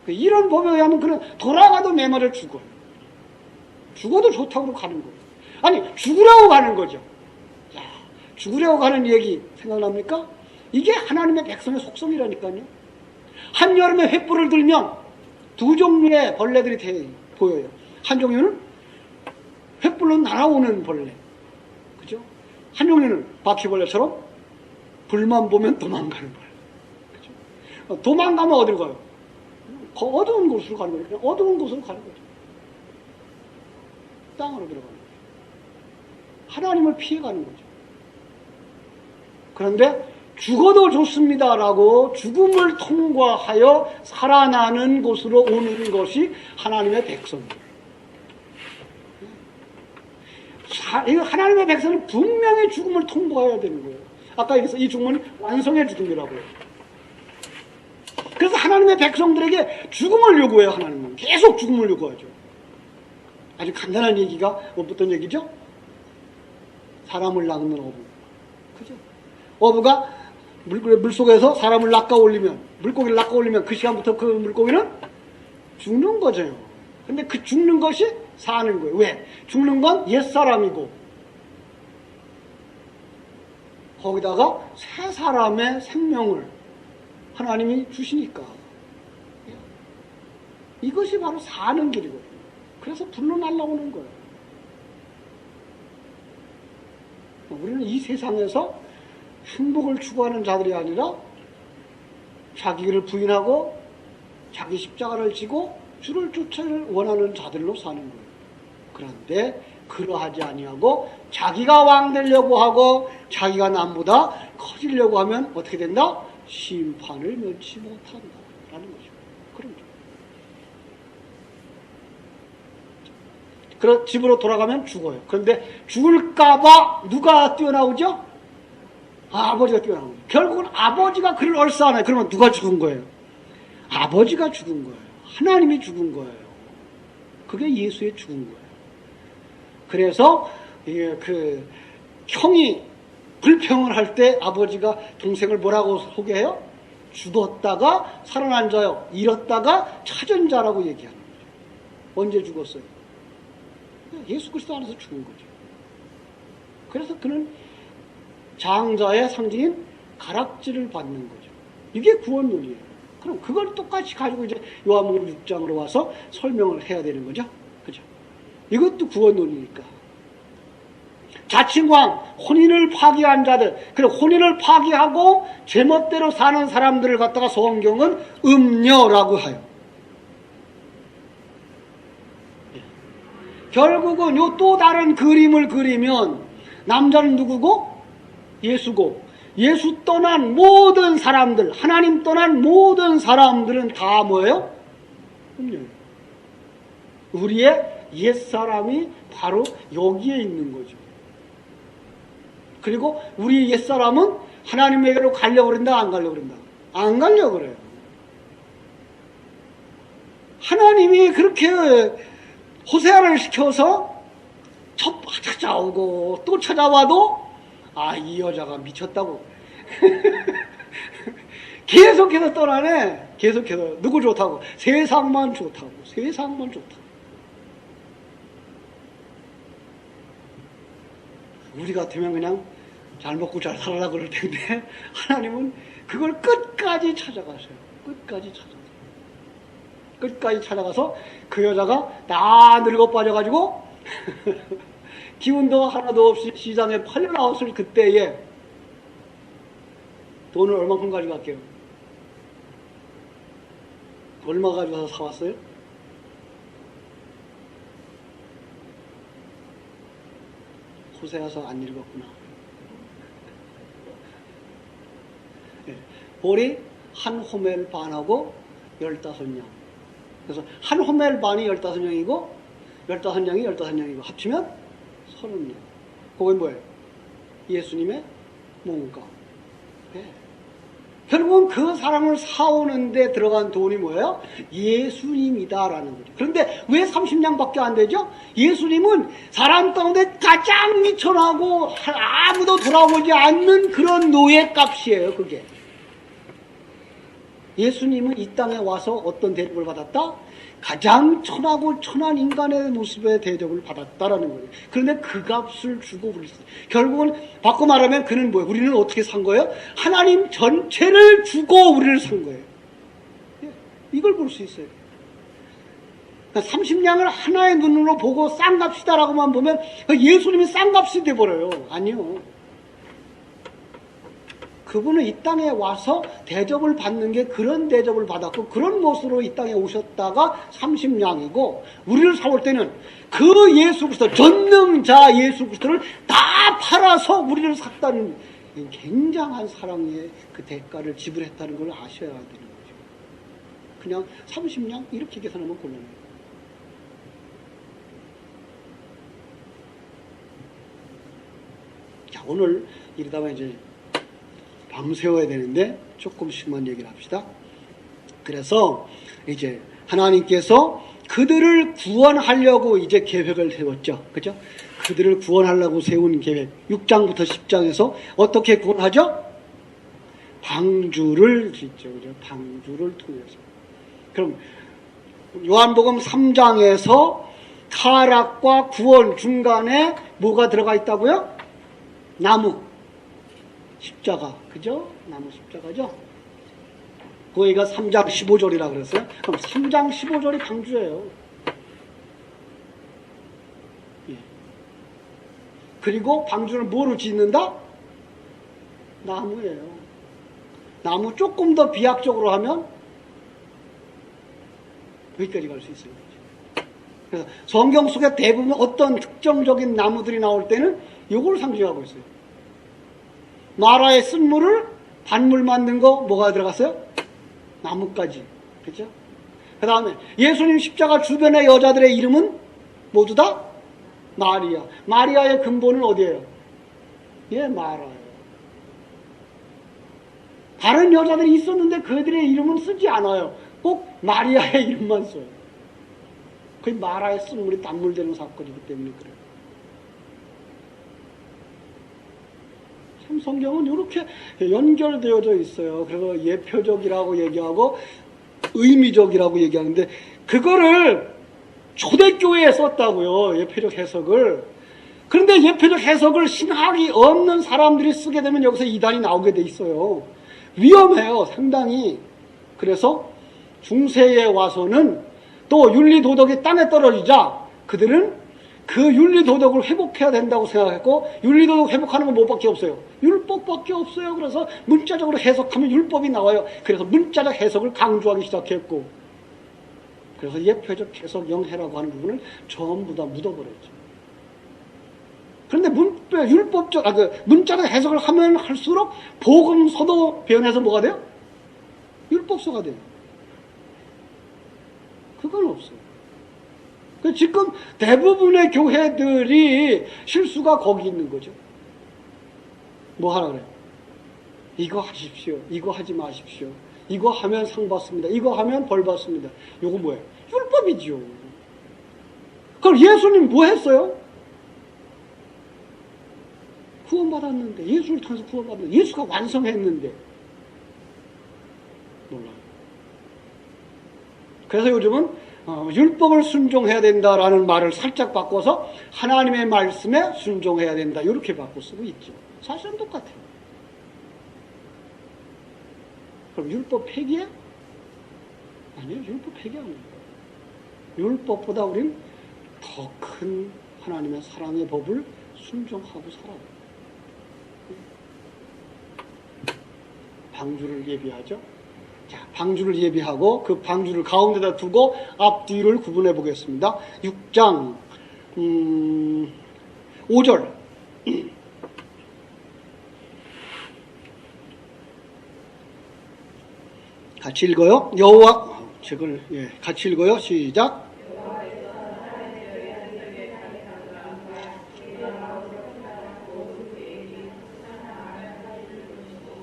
이런 법에 의하면 그는 돌아가도 내 말을 죽어요. 죽어도 좋다고 가는 거예요. 아니, 죽으려고 가는 거죠. 야, 죽으려고 가는 얘기 생각납니까? 이게 하나님의 백성의 속성이라니까요. 한여름에 횃불을 들면 두 종류의 벌레들이 보여요. 한 종류는 횃불로 날아오는 벌레. 그죠? 한 종류는 바퀴벌레처럼 불만 보면 도망가는 벌레. 그죠? 도망가면 어디로 가요? 어두운 곳으로 가는 거예요. 그냥 어두운 곳으로 가는 거죠. 땅으로 들어가는 거예요. 하나님을 피해가는 거죠. 그런데 죽어도 좋습니다라고 죽음을 통과하여 살아나는 곳으로 오는 것이 하나님의 백성이에요. 하나님의 백성은 분명히 죽음을 통과해야 되는 거예요. 아까 얘기해서 이 죽음은 완성의 죽음이라고 해요. 그래서 하나님의 백성들에게 죽음을 요구해요. 하나님은 계속 죽음을 요구하죠. 아주 간단한 얘기가 어떤 얘기죠? 사람을 낚는 어부. 그죠? 어부가 물속에서 사람을 물고기를 낚아 올리면 그 시간부터 그 물고기는 죽는 거죠. 근데 그 죽는 것이 사는 거예요. 왜? 죽는 건 옛사람이고, 거기다가 새 사람의 생명을 하나님이 주시니까. 이것이 바로 사는 길이거든요. 그래서 불로 날아오는 거예요. 우리는 이 세상에서 행복을 추구하는 자들이 아니라 자기를 부인하고 자기 십자가를 지고 주를 쫓아를 원하는 자들로 사는 거예요. 그런데 그러하지 아니하고 자기가 왕 되려고 하고 자기가 남보다 커지려고 하면 어떻게 된다? 심판을 면치 못한다라는 거죠. 그런 거죠. 그래서 집으로 돌아가면 죽어요. 그런데 죽을까봐 누가 뛰어나오죠? 아버지가 뛰어나오죠. 결국은 아버지가 그를 얼싸안아요. 그러면 누가 죽은 거예요? 아버지가 죽은 거예요. 하나님이 죽은 거예요. 그게 예수의 죽은 거예요. 그래서 그 형이 불평을 할 때 아버지가 동생을 뭐라고 소개해요? 죽었다가 살아난 자요, 잃었다가 찾은 자라고 얘기하는 거죠. 언제 죽었어요? 예수 그리스도 안에서 죽은 거죠. 그래서 그는 장자의 상징인 가락지를 받는 거죠. 이게 구원 논리예요. 그럼 그걸 똑같이 가지고 이제 요한복음 6장으로 와서 설명을 해야 되는 거죠. 그죠? 이것도 구원 논리니까. 자칭왕, 혼인을 파기한 자들, 그리고 혼인을 파기하고 제멋대로 사는 사람들을 갖다가 성경은 음녀라고 해요. 결국은 요 또 다른 그림을 그리면 남자는 누구고? 예수고, 예수 떠난 모든 사람들, 하나님 떠난 모든 사람들은 다 뭐예요? 음녀예요. 우리의 옛사람이 바로 여기에 있는 거죠. 그리고 우리 옛사람은 하나님에게로 가려고 그런다, 안 가려고 그런다? 안 가려고 그래요. 하나님이 그렇게 호세아를 시켜서 찾아오고 또 찾아와도 아, 이 여자가 미쳤다고. 계속해서 떠나네. 계속해서 누구 좋다고? 세상만 좋다고. 세상만 좋다고. 우리 같으면 그냥 잘 먹고 잘 살아라 그럴 텐데 하나님은 그걸 끝까지 찾아가세요. 끝까지 찾아가세요. 끝까지 찾아가서 그 여자가 다 늙어 빠져가지고 기운도 하나도 없이 시장에 팔려 나왔을 그때에 돈을 얼마큼 가져갈게요? 얼마 가져가서 사왔어요? 호세아서 안 읽었구나. 네. 볼이 한 호멜 반하고 15냥. 그래서 한 호멜 반이 15냥이고 15냥이 15냥이고 합치면 30냥. 그게 뭐예요? 예수님의 몸값. 네. 결국은 그 사람을 사오는데 들어간 돈이 뭐예요? 예수님이다라는 거죠. 그런데 왜 30냥밖에 안 되죠? 예수님은 사람 가운데 가장 미천하고 아무도 돌아오지 않는 그런 노예값이에요. 그게. 예수님은 이 땅에 와서 어떤 대접을 받았다? 가장 천하고 천한 인간의 모습의 대접을 받았다라는 거예요. 그런데 그 값을 주고 우리를 결국은 바꿔 말하면 그는 뭐예요? 우리는 어떻게 산 거예요? 하나님 전체를 주고 우리를 산 거예요. 이걸 볼 수 있어요. 그러니까 30냥을 하나의 눈으로 보고 싼 값이다라고만 보면 예수님이 싼 값이 돼버려요. 아니요. 그분은 이 땅에 와서 대접을 받는 게 그런 대접을 받았고 그런 모습으로 이 땅에 오셨다가 30냥이고 우리를 사올 때는 그 예수 그리스도 전능자 예수 그리스도를 다 팔아서 우리를 샀다는 굉장한 사랑의 그 대가를 지불했다는 걸 아셔야 되는 거죠. 그냥 30냥 이렇게 계산하면 곤란해요. 자, 오늘 이러다가 이제 밤새워야 되는데 조금씩만 얘기를 합시다. 그래서 이제 하나님께서 그들을 구원하려고 이제 계획을 세웠죠. 그죠? 그들을 구원하려고 세운 계획. 6장부터 10장에서 어떻게 구원하죠? 방주를 짓죠. 그죠? 방주를 통해서. 그럼 요한복음 3장에서 타락과 구원 중간에 뭐가 들어가 있다고요? 나무. 십자가, 그죠? 나무 십자가죠? 거기가 3장 15절이라 그랬어요. 그럼 3장 15절이 방주예요. 예. 그리고 방주는 뭐로 짓는다? 나무예요. 나무 조금 더 비약적으로 하면 여기까지 갈 수 있어요. 그래서 성경 속에 대부분 어떤 특정적인 나무들이 나올 때는 이걸 상징하고 있어요. 마라의 쓴물을 반물 만든 거 뭐가 들어갔어요? 나무까지. 그렇죠? 그 다음에 예수님 십자가 주변의 여자들의 이름은 모두 다 마리아. 마리아의 근본은 어디예요? 예, 마라예요. 다른 여자들이 있었는데 그들의 이름은 쓰지 않아요. 꼭 마리아의 이름만 써요. 그게 마라의 쓴물이 단물되는 사건이기 때문에 그래요. 성경은 이렇게 연결되어져 있어요. 그래서 예표적이라고 얘기하고 의미적이라고 얘기하는데 그거를 초대교회에 썼다고요. 예표적 해석을. 그런데 예표적 해석을 신학이 없는 사람들이 쓰게 되면 여기서 이단이 나오게 돼 있어요. 위험해요. 상당히. 그래서 중세에 와서는 또 윤리도덕이 땅에 떨어지자 그들은 그 윤리도덕을 회복해야 된다고 생각했고 윤리도덕 회복하는 건 뭐밖에 없어요? 율법밖에 없어요. 그래서 문자적으로 해석하면 율법이 나와요. 그래서 문자적 해석을 강조하기 시작했고 그래서 예표적 해석 영해라고 하는 부분을 전부 다 묻어버렸죠. 그런데 문자적 해석을 하면 할수록 복음서도 변해서 뭐가 돼요? 율법서가 돼요. 그건 없어요. 지금 대부분의 교회들이 실수가 거기 있는 거죠. 뭐 하라 그래요? 이거 하십시오. 이거 하지 마십시오. 이거 하면 상 받습니다. 이거 하면 벌 받습니다. 이거 뭐예요? 율법이지요. 그럼 예수님 뭐 했어요? 구원받았는데, 예수를 통해서 구원받았는데, 예수가 완성했는데 몰라요. 그래서 요즘은 율법을 순종해야 된다라는 말을 살짝 바꿔서 하나님의 말씀에 순종해야 된다, 이렇게 바꿔 쓰고 있죠. 사실은 똑같아요. 그럼 율법 폐기야? 아니요, 율법 폐기 아니에요. 율법보다 우린 더 큰 하나님의 사랑의 법을 순종하고 살아요. 방주를 예비하죠. 자, 방주를 예비하고 그 방주를 가운데다 두고 앞뒤를 구분해 보겠습니다. 6장 5절. 같이 읽어요. 여호와 책을 같이 읽어요. 시작.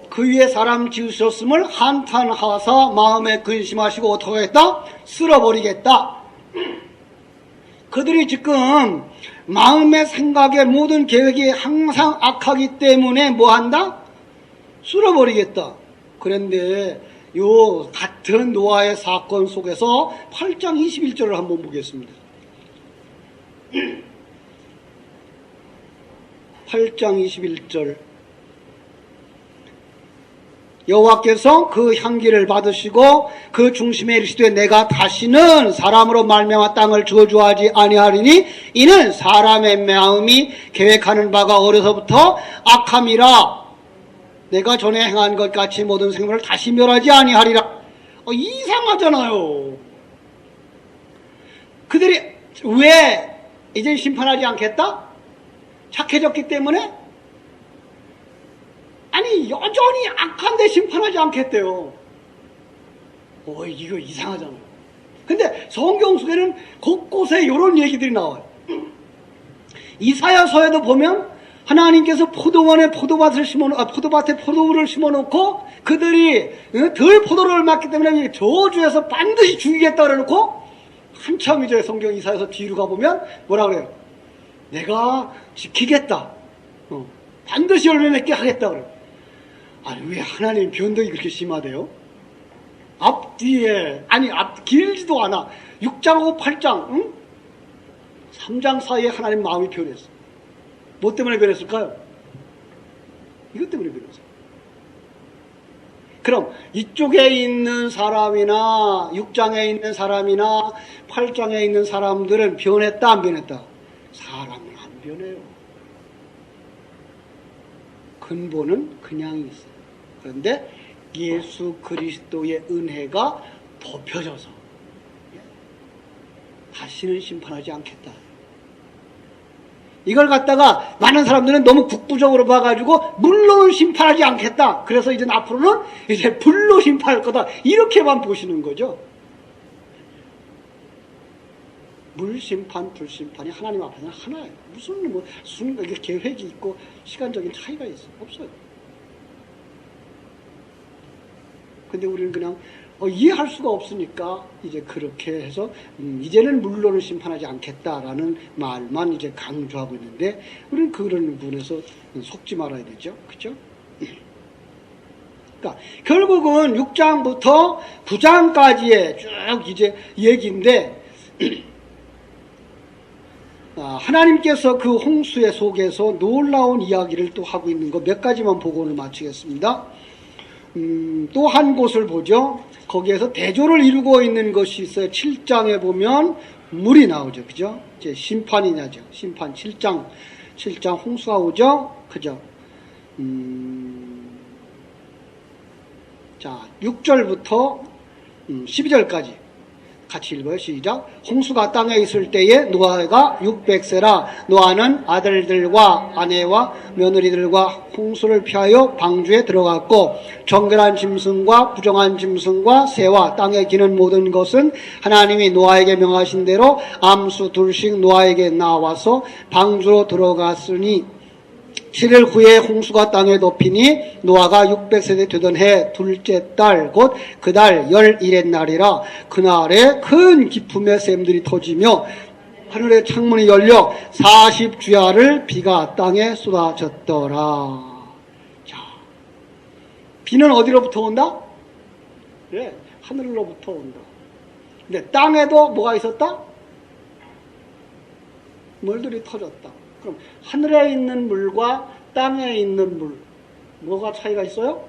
그 위에 사람 지으셨음을 한탄하사 마음에 근심하시고 어떻게 했다? 쓸어버리겠다. 그들이 지금 마음의 생각의 모든 계획이 항상 악하기 때문에 뭐한다? 쓸어버리겠다. 그런데 요 같은 노아의 사건 속에서 8장 21절을 한번 보겠습니다. 8장 21절. 여호와께서 그 향기를 받으시고 그 중심에 이르시되 내가 다시는 사람으로 말미암아 땅을 저주하지 아니하리니 이는 사람의 마음이 계획하는 바가 어려서부터 악함이라. 내가 전에 행한 것 같이 모든 생물을 다시 멸하지 아니하리라. 이상하잖아요. 그들이 왜 이제 심판하지 않겠다? 착해졌기 때문에? 아니, 여전히 악한데 심판하지 않겠대요. 이거 이상하잖아요. 근데 성경 속에는 곳곳에 이런 얘기들이 나와요. 이사야서에도 보면 하나님께서 포도원에 포도밭에 포도를 심어놓고 그들이 덜 포도를 맞기 때문에 저주해서 반드시 죽이겠다 그래놓고 한참 이제 성경 이사야서 뒤로 가보면 뭐라 그래요? 내가 지키겠다. 반드시 열매 맺게 하겠다 그래요. 아니, 왜 하나님 변덕이 그렇게 심하대요? 앞뒤에, 길지도 않아. 6장하고 8장, 응? 3장 사이에 하나님 마음이 변했어. 뭐 때문에 변했을까요? 이것 때문에 변했어요. 그럼 이쪽에 있는 사람이나 6장에 있는 사람이나 8장에 있는 사람들은 변했다, 안 변했다? 사람은 안 변해요. 근본은 그냥 있어요. 그런데 예수 그리스도의 은혜가 덮여져서 다시는 심판하지 않겠다. 이걸 갖다가 많은 사람들은 너무 국부적으로 봐가지고 물로는 심판하지 않겠다. 그래서 이제 앞으로는 이제 불로 심판할 거다. 이렇게만 보시는 거죠. 물 심판, 불 심판이 하나님 앞에서는 하나예요. 무슨 이게 계획이 있고 시간적인 차이가 있어요? 없어요. 근데 우리는 그냥 이해할 수가 없으니까 이제 그렇게 해서 이제는 물로는 심판하지 않겠다라는 말만 이제 강조하고 있는데 우리는 그런 부분에서 속지 말아야 되죠. 그렇죠? 그러니까 결국은 6장부터 9장까지의 쭉 이제 얘기인데 하나님께서 그 홍수의 속에서 놀라운 이야기를 또 하고 있는 거 몇 가지만 보고 오늘 마치겠습니다. 또 한 곳을 보죠. 거기에서 대조를 이루고 있는 것이 있어요. 7장에 보면 물이 나오죠. 그죠? 이제 심판이 나죠. 심판 7장 홍수가 오죠. 그죠? 자, 6절부터 12절까지 같이 읽어요. 시작. 홍수가 땅에 있을 때에 노아가 600세라 노아는 아들들과 아내와 며느리들과 홍수를 피하여 방주에 들어갔고 정결한 짐승과 부정한 짐승과 새와 땅에 기는 모든 것은 하나님이 노아에게 명하신 대로 암수 둘씩 노아에게 나와서 방주로 들어갔으니 7일 후에 홍수가 땅에 덮이니 노아가 600세대 되던 해 둘째 달 곧 그달 11의 날이라 그날에 큰 기품의 샘들이 터지며 하늘의 창문이 열려 40주야를 비가 땅에 쏟아졌더라. 자, 비는 어디로부터 온다? 그래, 하늘로부터 온다. 근데 땅에도 뭐가 있었다? 물들이 터졌다. 그럼 하늘에 있는 물과 땅에 있는 물, 뭐가 차이가 있어요?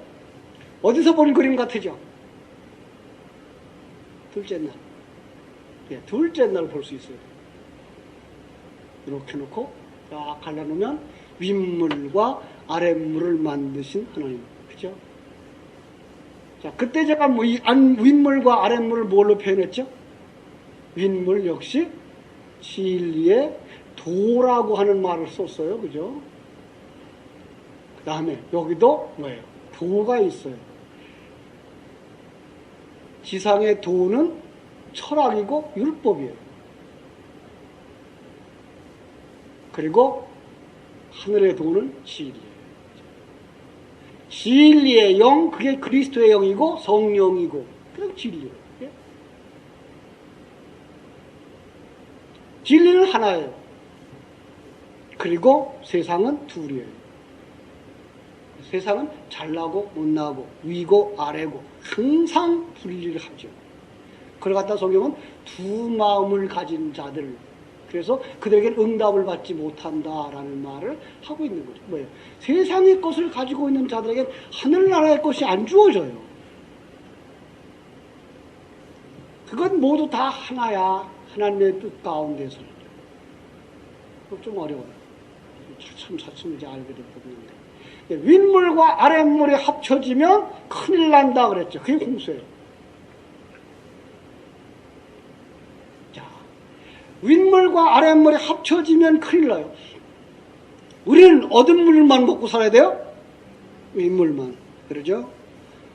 어디서 본 그림 같으죠? 둘째 날. 예, 둘째 날 볼 수 있어요. 이렇게 놓고 딱 갈라놓으면 윗물과 아랫물을 만드신 하나님. 그죠? 자, 그때 제가 윗물과 아랫물을 뭘로 표현했죠? 윗물 역시 진리의 도라고 하는 말을 썼어요. 그죠? 그 다음에 여기도 뭐예요? 도가 있어요. 지상의 도는 철학이고 율법이에요. 그리고 하늘의 도는 진리예요. 진리의 영, 그게 그리스도의 영이고 성령이고 그게 진리예요. 예? 진리는 하나예요. 그리고 세상은 둘이에요. 세상은 잘나고 못나고 위고 아래고 항상 분리를 하죠. 그걸 갖다 성경은 두 마음을 가진 자들, 그래서 그들에게는 응답을 받지 못한다라는 말을 하고 있는 거죠. 뭐예요? 세상의 것을 가지고 있는 자들에게 하늘나라의 것이 안 주어져요. 그건 모두 다 하나야. 하나님의 뜻 가운데서. 좀 어려워요. 차츰 이제 알게 될 부분인데. 윗물과 아랫물이 합쳐지면 큰일 난다 그랬죠. 그게 홍수예요. 자, 윗물과 아랫물이 합쳐지면 큰일 나요. 우리는 얻은 물만 먹고 살아야 돼요? 윗물만. 그러죠?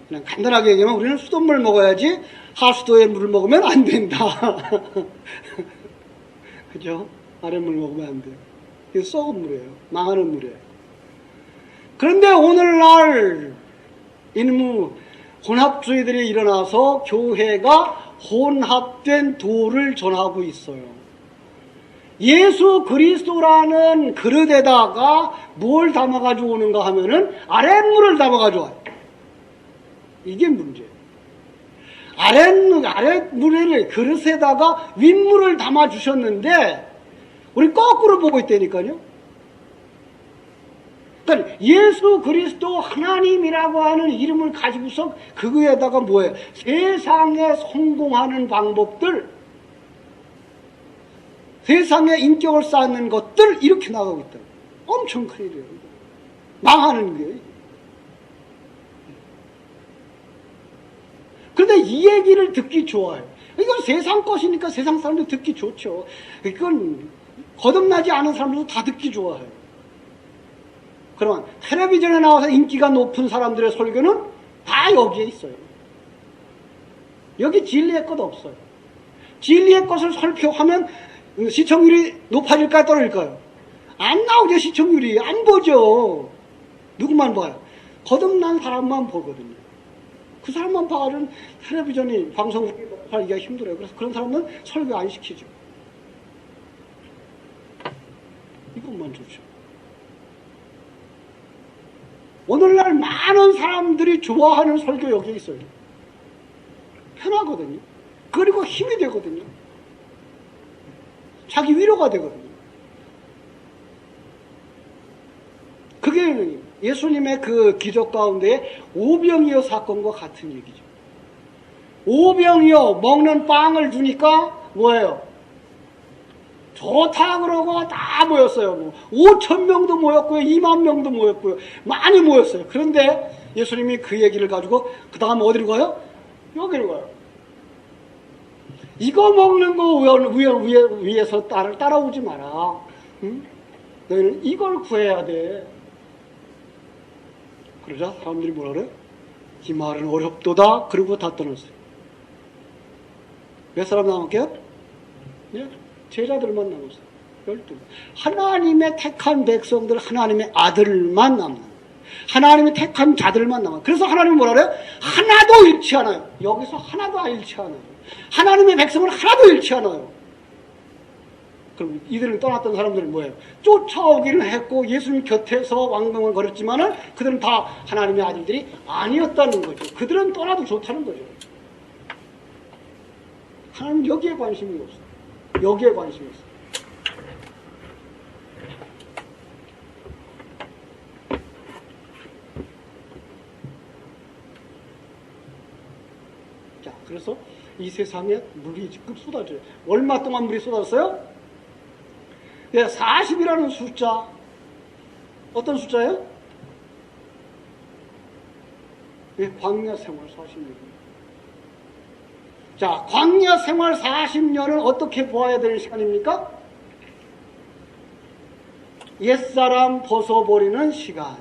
그냥 간단하게 얘기하면 우리는 수돗물 먹어야지 하수도의 물을 먹으면 안 된다. 그죠? 아랫물 먹으면 안 돼요. 이게 썩은 물이에요. 망하는 물이에요. 그런데 오늘날 혼합주의들이 일어나서 교회가 혼합된 도를 전하고 있어요. 예수 그리스도라는 그릇에다가 뭘 담아가지고 오는가 하면은 아랫물을 담아가지고 와요. 이게 문제예요. 아랫물을 그릇에다가 윗물을 담아주셨는데 우리 거꾸로 보고 있다니까요. 그러니까 예수 그리스도 하나님이라고 하는 이름을 가지고서 그거에다가 뭐예요? 세상에 성공하는 방법들, 세상에 인격을 쌓는 것들 이렇게 나가고 있다. 엄청 큰일이에요. 망하는 게. 그런데 이 얘기를 듣기 좋아요. 이건 세상 것이니까 세상 사람들 듣기 좋죠. 이건 거듭나지 않은 사람들도 다 듣기 좋아해요. 그러면 텔레비전에 나와서 인기가 높은 사람들의 설교는 다 여기에 있어요. 여기 진리의 것 없어요. 진리의 것을 설교하면 시청률이 높아질까요? 떨어질까요? 안 나오죠. 시청률이. 안 보죠. 누구만 봐요? 거듭난 사람만 보거든요. 그 사람만 봐가지고 텔레비전이 방송국이 하기가 힘들어요. 그래서 그런 사람은 설교 안 시키죠. 이것만 좋죠. 오늘날 많은 사람들이 좋아하는 설교 여기에 있어요. 편하거든요. 그리고 힘이 되거든요. 자기 위로가 되거든요. 그게 예수님의 그 기적 가운데 오병이어 사건과 같은 얘기죠. 오병이어 먹는 빵을 주니까 뭐예요? 좋다 그러고 다 모였어요. 5,000명도 모였고요. 20,000명도 모였고요. 많이 모였어요. 그런데 예수님이 그 얘기를 가지고 그 다음 어디로 가요? 여기로 가요. 이거 먹는 거 위에서 따라오지 마라. 응? 너희는 이걸 구해야 돼. 그러자 사람들이 뭐라 그래요? 이 말은 어렵도다. 그러고 다 떠났어요. 몇 사람 남았게요? 네? 제자들만 남았어요. 12. 하나님의 택한 백성들, 하나님의 아들만 남는. 하나님의 택한 자들만 남아. 그래서 하나님은 뭐라 그래요? 하나도 잃지 않아요. 여기서 하나도 잃지 않아요. 하나님의 백성을 하나도 잃지 않아요. 그럼 이들을 떠났던 사람들은 뭐예요? 쫓아오기는 했고 예수님 곁에서 왕궁을 걸었지만은 그들은 다 하나님의 아들들이 아니었다는 거죠. 그들은 떠나도 좋다는 거죠. 하나님은 여기에 관심이 없어요. 여기에 관심이 있어요. 자, 그래서 이 세상에 물이 지금 쏟아져요. 얼마 동안 물이 쏟아졌어요? 네, 40이라는 숫자. 어떤 숫자예요? 네, 광야 생활 40년. 자, 광야 생활 40년을 어떻게 보아야 되는 시간입니까? 옛사람 벗어버리는 시간.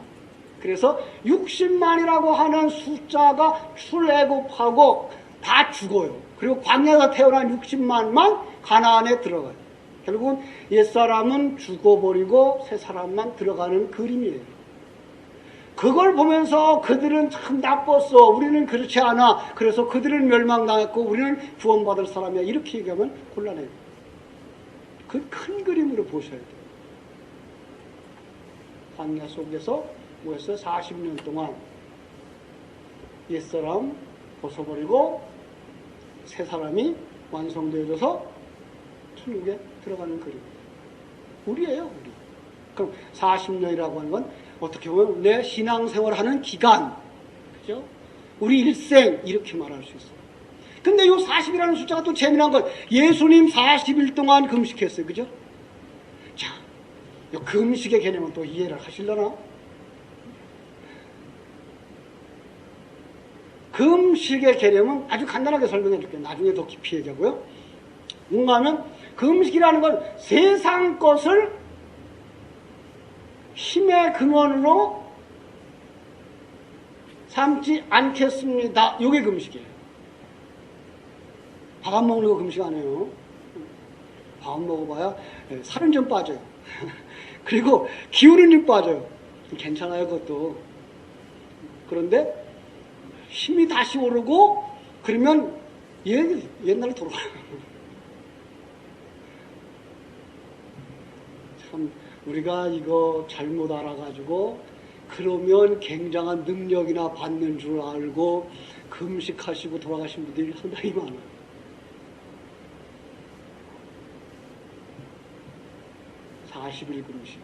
그래서 60만이라고 하는 숫자가 출애굽하고 다 죽어요. 그리고 광야에서 태어난 60만만 가나안에 들어가요. 결국은 옛사람은 죽어버리고 새 사람만 들어가는 그림이에요. 그걸 보면서 그들은 참 나빴어. 우리는 그렇지 않아. 그래서 그들은 멸망당했고 우리는 구원받을 사람이야. 이렇게 얘기하면 곤란해요. 그 큰 그림으로 보셔야 돼요. 광야 속에서 뭐였어요? 40년 동안 옛사람 벗어버리고 새 사람이 완성되어져서 천국에 들어가는 그림입니다. 우리예요, 우리. 그럼 40년이라고 하는 건 어떻게 보면 내 신앙생활 하는 기간, 그죠? 우리 일생, 이렇게 말할 수 있어요. 근데 이 40이라는 숫자가 또 재미난 건 예수님 40일 동안 금식했어요, 그죠? 자, 이 금식의 개념은 또 이해를 하시려나? 금식의 개념은 아주 간단하게 설명해 줄게요. 나중에 더 깊이 얘기하고요. 뭔가 하면 금식이라는 건 세상 것을 힘의 근원으로 삼지 않겠습니다. 이게 금식이에요. 밥 안 먹는 거 금식 안 해요. 밥 먹어봐야 살은 좀 빠져요. 그리고 기운은 좀 빠져요. 괜찮아요, 그것도. 그런데 힘이 다시 오르고 그러면 옛날로 돌아가요. 참 우리가 이거 잘못 알아가지고 그러면 굉장한 능력이나 받는 줄 알고 금식하시고 돌아가신 분들이 상당히 많아요. (40일) 금식.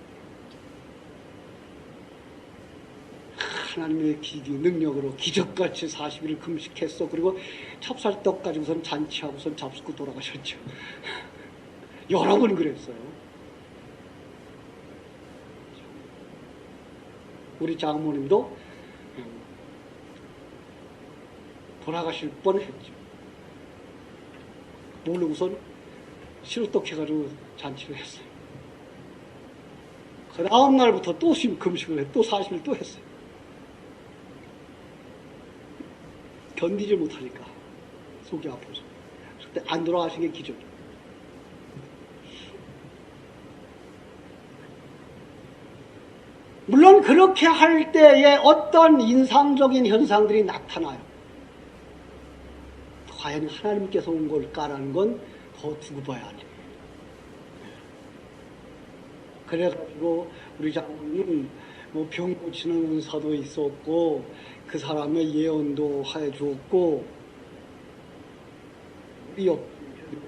하나님의 능력으로 기적같이 40일 금식했어. 그리고 찹쌀떡 가지고선 잔치하고선 잡수고 돌아가셨죠. 여러 번 그랬어요. 우리 장모님도 돌아가실 뻔했죠. 모르고선 시루떡 해가지고 잔치를 했어요. 그 다음 날부터 또 금식을 해. 또 40일 또 했어요. 견디지 못하니까 속이 아파서. 그때 안 돌아가신 게 기적이에요. 물론 그렇게 할 때에 어떤 인상적인 현상들이 나타나요. 과연 하나님께서 온 걸까라는 건 더 두고 봐야 합니다. 그래가지고 우리 장모님 뭐 병 고치는 은사도 있었고 그 사람의 예언도 해주었고 우리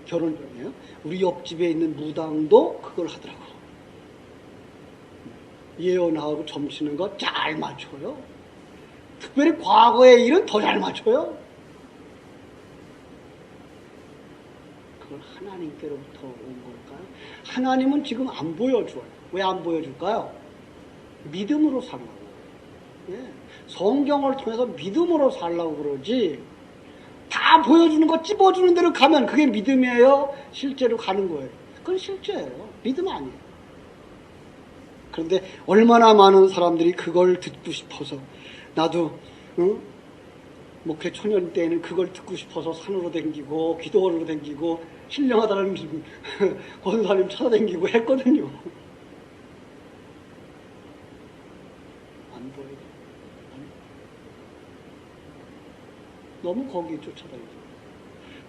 결혼 전이에요. 우리 옆집에 있는 무당도 그걸 하더라고. 예언하고 점치는 거 잘 맞춰요. 특별히 과거의 일은 더 잘 맞춰요. 그걸 하나님께로부터 온 걸까요? 하나님은 지금 안 보여줘요. 왜 안 보여줄까요? 믿음으로 살라고. 예. 성경을 통해서 믿음으로 살라고 그러지, 다 보여주는 거 찝어주는 대로 가면 그게 믿음이에요? 실제로 가는 거예요? 그건 실제예요. 믿음 아니에요. 그런데 얼마나 많은 사람들이 그걸 듣고 싶어서, 나도 목회 초년 때에는 그걸 듣고 싶어서 산으로 댕기고 기도원으로 댕기고 신령하다는 권사님 찾아댕기고 했거든요. 안 보여요. 너무 거기 쫓아다니죠.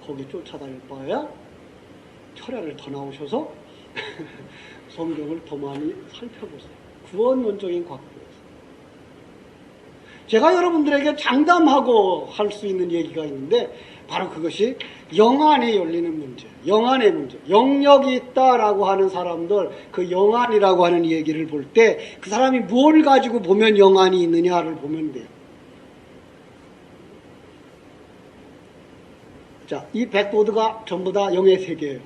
거기 쫓아다닐 바에야 철야를 더 나오셔서 성경을 더 많이 살펴보세요. 구원론적인 관점에서. 제가 여러분들에게 장담하고 할 수 있는 얘기가 있는데 바로 그것이 영안이 열리는 문제, 영안의 문제. 영역이 있다라고 하는 사람들, 그 영안이라고 하는 얘기를 볼 때 그 사람이 뭘 가지고 보면 영안이 있느냐를 보면 돼요. 자, 이 백보드가 전부 다 영의 세계예요.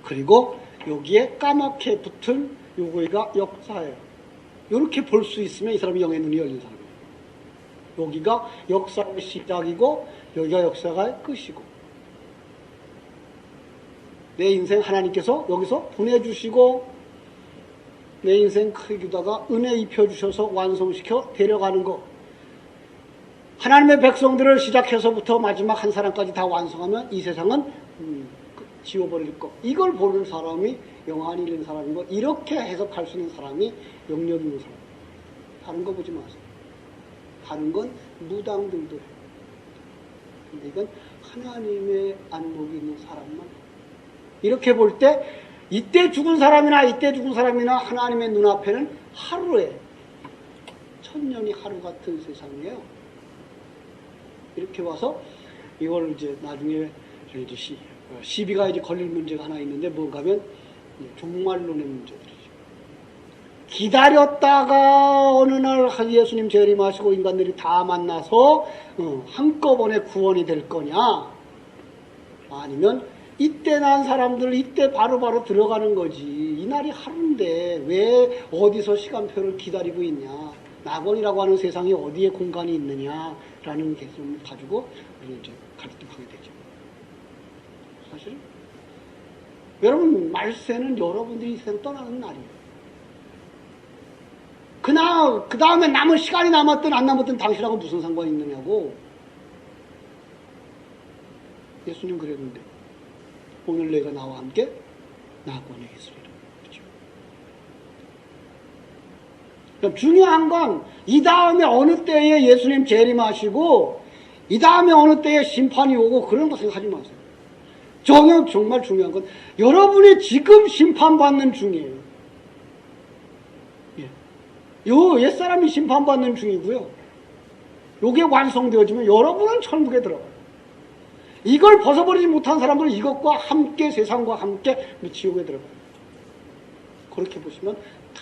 그리고 여기에 까맣게 붙은 요거가 역사예요. 이렇게 볼 수 있으면 이 사람이 영의 눈이 열린 사람이에요. 여기가 역사의 시작이고 여기가 역사가 끝이고, 내 인생 하나님께서 여기서 보내주시고 내 인생 크기다가 은혜 입혀주셔서 완성시켜 데려가는 거, 하나님의 백성들을 시작해서부터 마지막 한 사람까지 다 완성하면 이 세상은 지워버릴 거, 이걸 보는 사람이 영안이 있는 사람인 거, 이렇게 해석할 수 있는 사람이 영역 있는 사람. 다른 거 보지 마세요. 다른 건 무당들도 해요. 근데 이건 하나님의 안목이 있는 사람만. 이렇게 볼 때 이때 죽은 사람이나 이때 죽은 사람이나 하나님의 눈앞에는 하루에 천년이 하루 같은 세상이에요. 이렇게 와서 이걸 이제 나중에 이제 시비가 이제 걸릴 문제가 하나 있는데 뭔가 하면 종말론의 문제들이죠. 기다렸다가 어느 날 예수님 재림하시고 인간들이 다 만나서 한꺼번에 구원이 될 거냐, 아니면 이때 난 사람들 이때 바로바로 들어가는 거지, 이 날이 하루인데 왜 어디서 시간표를 기다리고 있냐, 낙원이라고 하는 세상이 어디에 공간이 있느냐라는 개념을 가지고 우리는 이제 갈등하게 되죠. 사실은 여러분, 말세는 여러분들이 이 세상 떠나는 날이에요. 그 다음에 남은 시간이 남았든 안 남았든 당신하고 무슨 상관이 있느냐고. 예수님 그랬는데 오늘 내가 나와 함께 낙원에 있으리라. 그렇죠? 그럼 중요한 건 이 다음에 어느 때에 예수님 재림하시고 이 다음에 어느 때에 심판이 오고 그런 거 생각하지 마세요. 정말 중요한 건 여러분이 지금 심판받는 중이에요. 요 옛사람이 심판받는 중이고요. 요게 완성되어지면 여러분은 천국에 들어가요. 이걸 벗어버리지 못한 사람들은 이것과 함께, 세상과 함께 지옥에 들어가요. 그렇게 보시면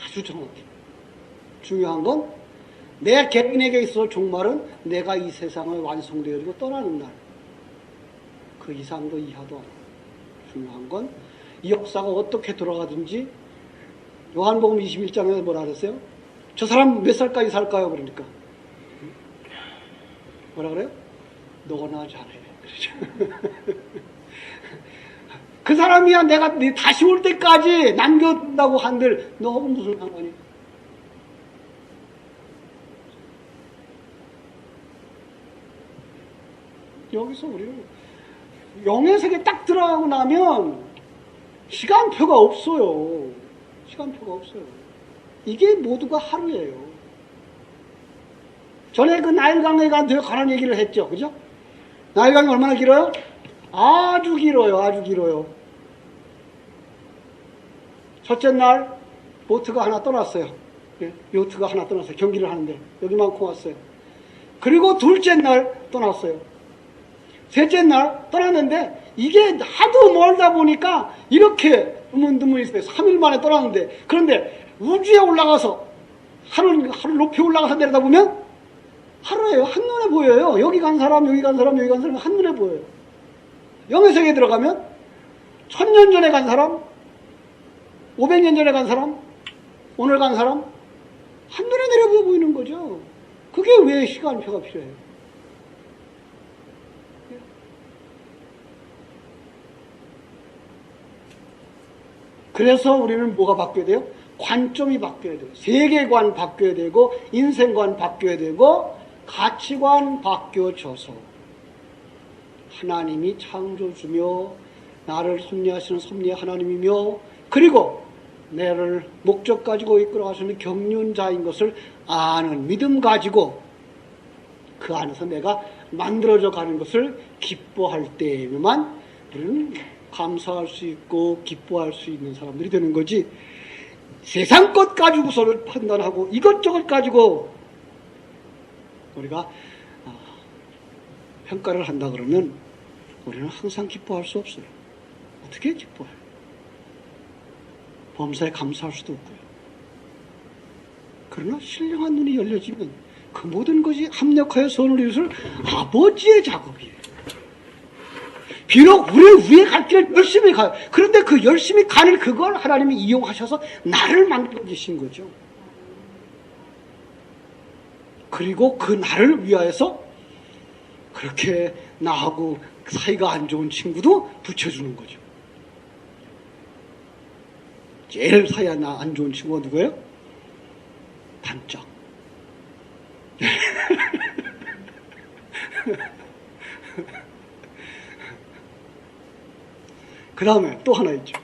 아주 정확해요. 중요한 건 내 개인에게 있어서 종말은 내가 이 세상을 완성되어지고 떠나는 날. 그 이상도 이하도 아니에요. 중요한 건 이 역사가 어떻게 돌아가든지, 요한복음 21장에 뭐라 그랬어요? 저 사람 몇 살까지 살까요? 그러니까 뭐라 그래요? 너나 잘해. 그러죠. 그 사람이야 내가 다시 올 때까지 남겨둔다고 한들 너하고 무슨 상관이야? 여기서 우리는 영의 세계에 딱 들어가고 나면 시간표가 없어요. 시간표가 없어요. 이게 모두가 하루예요. 전에 그 나일강에 관한 얘기를 했죠. 그죠? 나일강이 얼마나 길어요? 아주 길어요. 아주 길어요. 첫째 날 보트가 하나 떠났어요. 요트가 하나 떠났어요. 경기를 하는데 여기만큼 왔어요. 그리고 둘째 날 떠났어요. 셋째 날 떠났는데 이게 하도 멀다 보니까 이렇게 드문드문 있어요. 3일 만에 떠났는데, 그런데 우주에 올라가서 하루 높이 올라가서 내려다보면 하루예요. 한눈에 보여요. 여기 간 사람, 여기 간 사람, 여기 간 사람 한눈에 보여요. 영의 세계에 들어가면 1000년 전에 간 사람, 500년 전에 간 사람, 오늘 간 사람 한눈에 내려보여 보이는 거죠. 그게 왜 시간표가 필요해요? 그래서 우리는 뭐가 바뀌어야 돼요? 관점이 바뀌어야 돼요. 세계관 바뀌어야 되고, 인생관 바뀌어야 되고, 가치관 바뀌어져서 하나님이 창조주며 나를 섭리하시는 섭리의 하나님이며, 그리고 나를 목적 가지고 이끌어가시는 경륜자인 것을 아는 믿음 가지고 그 안에서 내가 만들어져 가는 것을 기뻐할 때에만 우리는 감사할 수 있고 기뻐할 수 있는 사람들이 되는 거지. 세상 것 가지고서는 판단하고 이것저것 가지고 우리가 평가를 한다 그러면 우리는 항상 기뻐할 수 없어요. 어떻게 기뻐해요? 범사에 감사할 수도 없고요. 그러나 신령한 눈이 열려지면 그 모든 것이 합력하여 선을 이루실 아버지의 작업이에요. 비록 우리 위에 갈 길을 열심히 가요. 그런데 그 열심히 가는 그걸 하나님이 이용하셔서 나를 만들어 주신 거죠. 그리고 그 나를 위하여서 그렇게 나하고 사이가 안 좋은 친구도 붙여주는 거죠. 제일 사이가 안 좋은 친구가 누구예요? 단짝. 그 다음에 또 하나 있죠.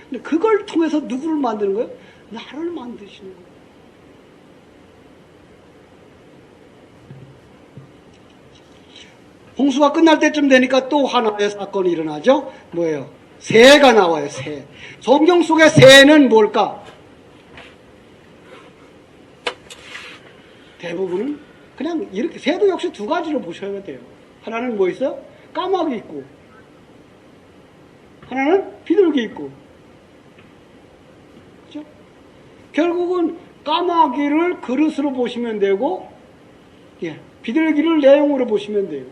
근데 그걸 통해서 누구를 만드는 거예요? 나를 만드시는 거예요. 홍수가 끝날 때쯤 되니까 또 하나의 사건이 일어나죠. 뭐예요? 새가 나와요. 새. 성경 속의 새는 뭘까? 대부분은 그냥 이렇게, 새도 역시 두 가지로 보셔야 돼요. 하나는 뭐 있어요? 까마귀 있고, 하나는 비둘기 있고. 그렇죠? 결국은 까마귀를 그릇으로 보시면 되고, 비둘기를 내용으로 보시면 돼요.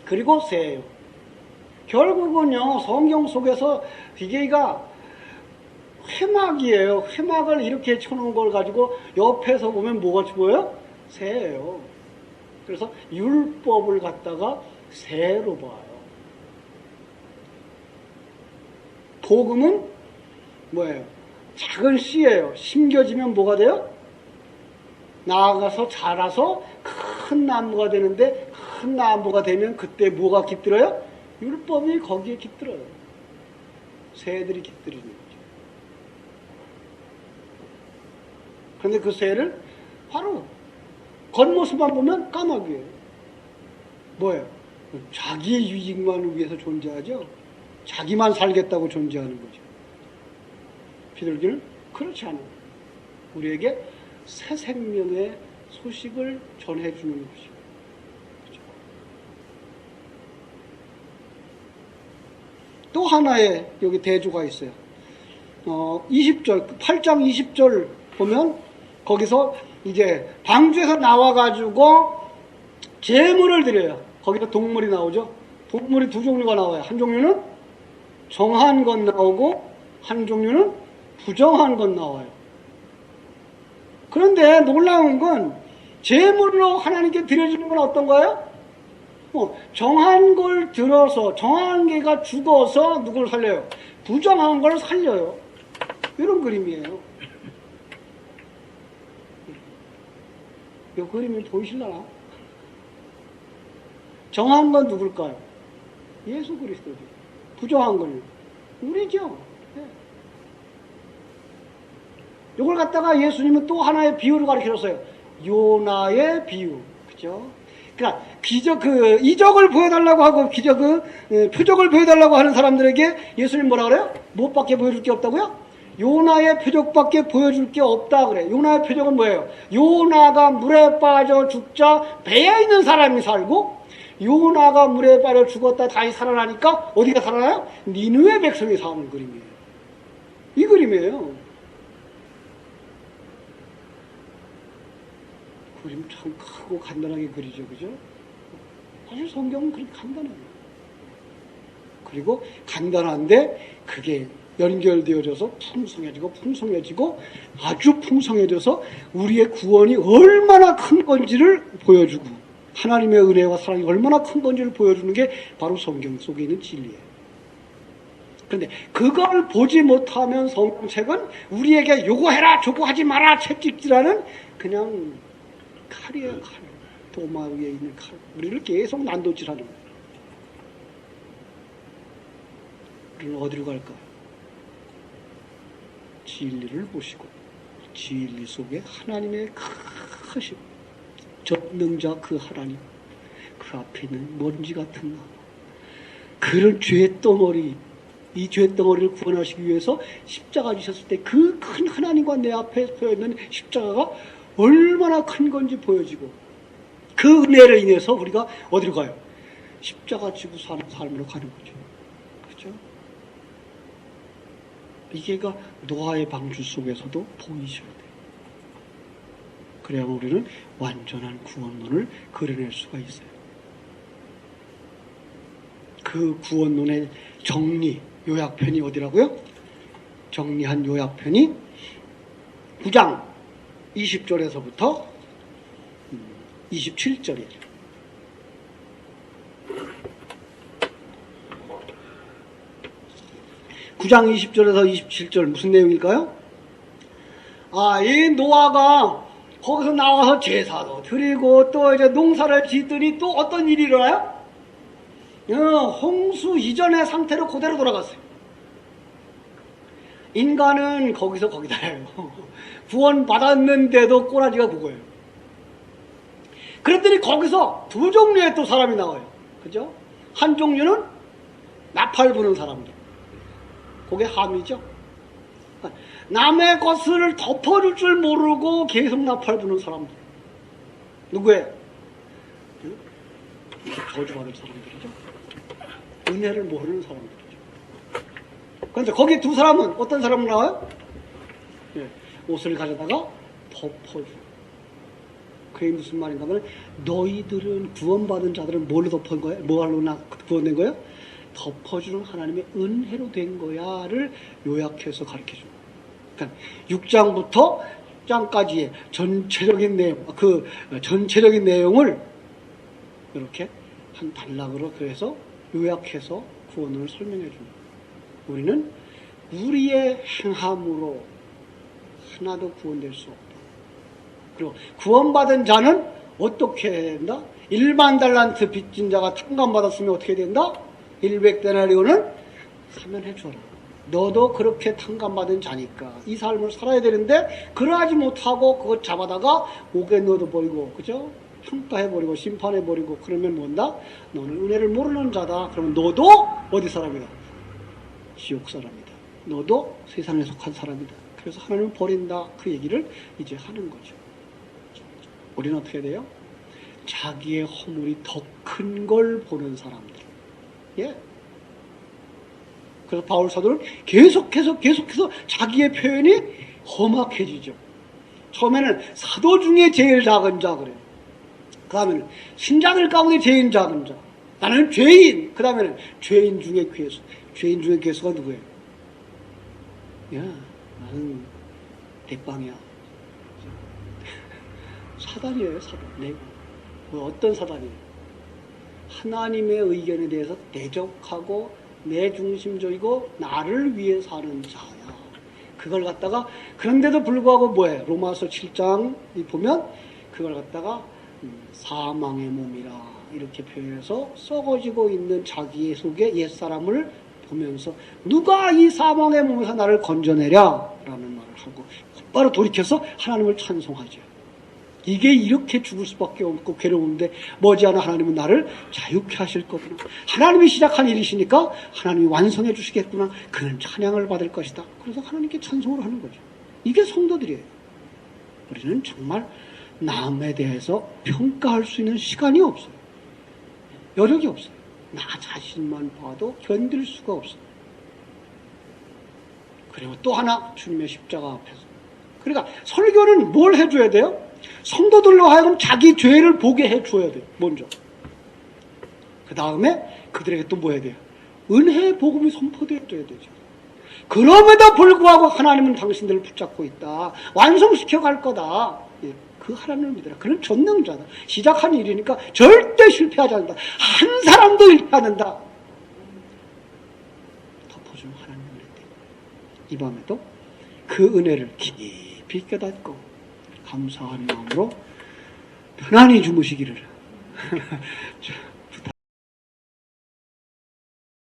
그리고 새예요. 결국은요, 성경 속에서 이게가 회막이에요. 회막을 이렇게 쳐놓은 걸 가지고 옆에서 보면 뭐가 보여요? 새예요. 그래서 율법을 갖다가 새로 봐요. 복음은 뭐예요? 작은 씨예요. 심겨지면 뭐가 돼요? 나아가서 자라서 큰 나무가 되는데, 큰 나무가 되면 그때 뭐가 깃들어요? 율법이 거기에 깃들어요. 새들이 깃들이는 거죠. 그런데 그 새를 바로 겉모습만 보면 까마귀예요. 뭐예요? 자기의 유익만을 위해서 존재하죠. 자기만 살겠다고 존재하는 거죠. 비둘기는 그렇지 않아요. 우리에게 새 생명의 소식을 전해주는 것이죠. 그렇죠? 또 하나의 여기 대조가 있어요. 20절, 8장 20절 보면 거기서 이제 방주에서 나와가지고 제물을 드려요. 거기서 동물이 나오죠. 동물이 두 종류가 나와요. 한 종류는 정한 것 나오고 한 종류는 부정한 것 나와요. 그런데 놀라운 건 제물로 하나님께 드려지는 건 어떤 거예요? 정한 걸 들어서 정한 개가 죽어서 누굴 살려요? 부정한 걸 살려요. 이런 그림이에요. 이 그림이 보이실라나? 정한 건 누굴까요? 예수 그리스도죠. 부정한 건 우리죠. 네. 이걸 갖다가 예수님은 또 하나의 비유를 가르쳐줬어요. 요나의 비유. 그죠? 그러니까 이적을 보여달라고 하고 표적을 보여달라고 하는 사람들에게 예수님 뭐라 그래요? 무엇밖에 보여줄 게 없다고요? 요나의 표적밖에 보여줄 게 없다 그래. 요나의 표적은 뭐예요? 요나가 물에 빠져 죽자 배에 있는 사람이 살고, 요나가 물에 빠져 죽었다 다시 살아나니까 어디가 살아나요? 니느웨 백성이 사는 그림이에요. 이 그림이에요. 그림 참 크고 간단하게 그리죠. 그죠? 사실 성경은 그렇게 간단해요. 그리고 간단한데 그게 연결되어져서 풍성해지고 아주 풍성해져서 우리의 구원이 얼마나 큰 건지를 보여주고, 하나님의 은혜와 사랑이 얼마나 큰 건지를 보여주는 게 바로 성경 속에 있는 진리예요. 그런데 그걸 보지 못하면 성경책은 우리에게 요거 해라 저거 하지 마라 채찍질하는 그냥 칼이에요. 칼. 도마 위에 있는 칼. 우리를 계속 난도질하는 거예요. 우리는 어디로 갈까요? 진리를 보시고 진리 속에 하나님의 크신 전능자 그 하나님, 그 앞에 있는 먼지 같은 나, 그런 죄덩어리, 이 죄덩어리를 구원하시기 위해서 십자가 지셨을 때 그 큰 하나님과 내 앞에 서 있는 십자가가 얼마나 큰 건지 보여지고, 그 은혜를 인해서 우리가 어디로 가요? 십자가 지고 사는 삶으로 가는 거죠. 그죠? 이게가 노아의 방주 속에서도 보이셔야 돼요. 그래야 우리는 완전한 구원론을 그려낼 수가 있어요. 그 구원론의 정리, 요약편이 어디라고요? 정리한 요약편이 9장 20절에서부터 27절이에요. 9장 20절에서 27절 무슨 내용일까요? 이 노아가 거기서 나와서 제사도 드리고 또 이제 농사를 짓더니 또 어떤 일이 일어나요? 홍수 이전의 상태로 그대로 돌아갔어요. 인간은 거기서 거기다예요. 구원 받았는데도 꼬라지가 그거예요. 그랬더니 거기서 두 종류의 또 사람이 나와요. 그죠? 한 종류는 나팔 부는 사람들. 그게 함이죠. 남의 것을 덮어줄 줄 모르고 계속 나팔 부는 사람들. 누구예요? 저주받을 사람들이죠. 은혜를 모르는 사람들이죠. 그런데 거기 두 사람은 어떤 사람은 나와요? 옷을 가져다가 덮어줘. 그게 무슨 말인가 하면, 너희들은 구원받은 자들은 뭘로 덮은 거야? 뭐로 구원된 거예요? 덮어주는 하나님의 은혜로 된 거야를 요약해서 가르쳐줍니다. 그러니까 6장부터 10장까지의 전체적인 내용, 그 전체적인 내용을 이렇게 한 단락으로 그래서 요약해서 구원을 설명해 줍니다. 우리는 우리의 행함으로 하나도 구원될 수 없다. 그리고 구원받은 자는 어떻게 해야 된다? 1만 달란트 빚진 자가 탕감받았으면 어떻게 된다? 100데나리온은 사면해 줘라. 너도 그렇게 탕감받은 자니까 이 삶을 살아야 되는데 그러하지 못하고 그것 잡아다가 옥에 넣어버리고, 그죠? 평가해버리고 심판해버리고 그러면 뭔다? 너는 은혜를 모르는 자다. 그러면 너도 어디 사람이다? 지옥 사람이다. 너도 세상에 속한 사람이다. 그래서 하나님을 버린다. 그 얘기를 이제 하는 거죠. 우리는 어떻게 돼요? 자기의 허물이 더 큰 걸 보는 사람들. 예. 그래서 바울 사도는 계속해서 자기의 표현이 험악해지죠. 처음에는 사도 중에 제일 작은 자 그래요. 그 다음에는 신자들 가운데 제일 작은 자. 나는 죄인. 그 다음에는 죄인 중에 괴수. 죄인 중에 괴수가 누구예요? 야, 나는 대빵이야. 사단이에요, 사단. 네. 어떤 사단이에요? 하나님의 의견에 대해서 대적하고 내중심적이고 나를 위해 사는 자야. 그걸 갖다가, 그런데도 불구하고 뭐예요? 로마서 7장이 보면 그걸 갖다가 사망의 몸이라 이렇게 표현해서 썩어지고 있는 자기 속의 옛사람을 보면서 누가 이 사망의 몸에서 나를 건져내랴 라는 말을 하고 바로 돌이켜서 하나님을 찬송하죠. 이게 이렇게 죽을 수밖에 없고 괴로운데 머지않아 하나님은 나를 자유케 하실 거구나. 하나님이 시작한 일이시니까 하나님이 완성해 주시겠구나. 그는 찬양을 받을 것이다. 그래서 하나님께 찬송을 하는 거죠. 이게 성도들이에요. 우리는 정말 남에 대해서 평가할 수 있는 시간이 없어요. 여력이 없어요. 나 자신만 봐도 견딜 수가 없어요. 그리고 또 하나, 주님의 십자가 앞에서. 그러니까 설교는 뭘 해줘야 돼요? 성도들로 하여금 자기 죄를 보게 해줘야 돼요. 먼저. 그 다음에 그들에게 또 뭐 해야 돼요? 은혜의 복음이 선포되어야 되죠. 그럼에도 불구하고 하나님은 당신들을 붙잡고 있다. 완성시켜 갈 거다. 예, 그 하나님을 믿어라. 그는 전능자다. 시작한 일이니까 절대 실패하지 않는다. 한 사람도 잃지 않는다. 덮어주는 하나님을 믿대. 이 밤에도 그 은혜를 깊이 깨닫고 감사한 마음으로 편안히 주무시기를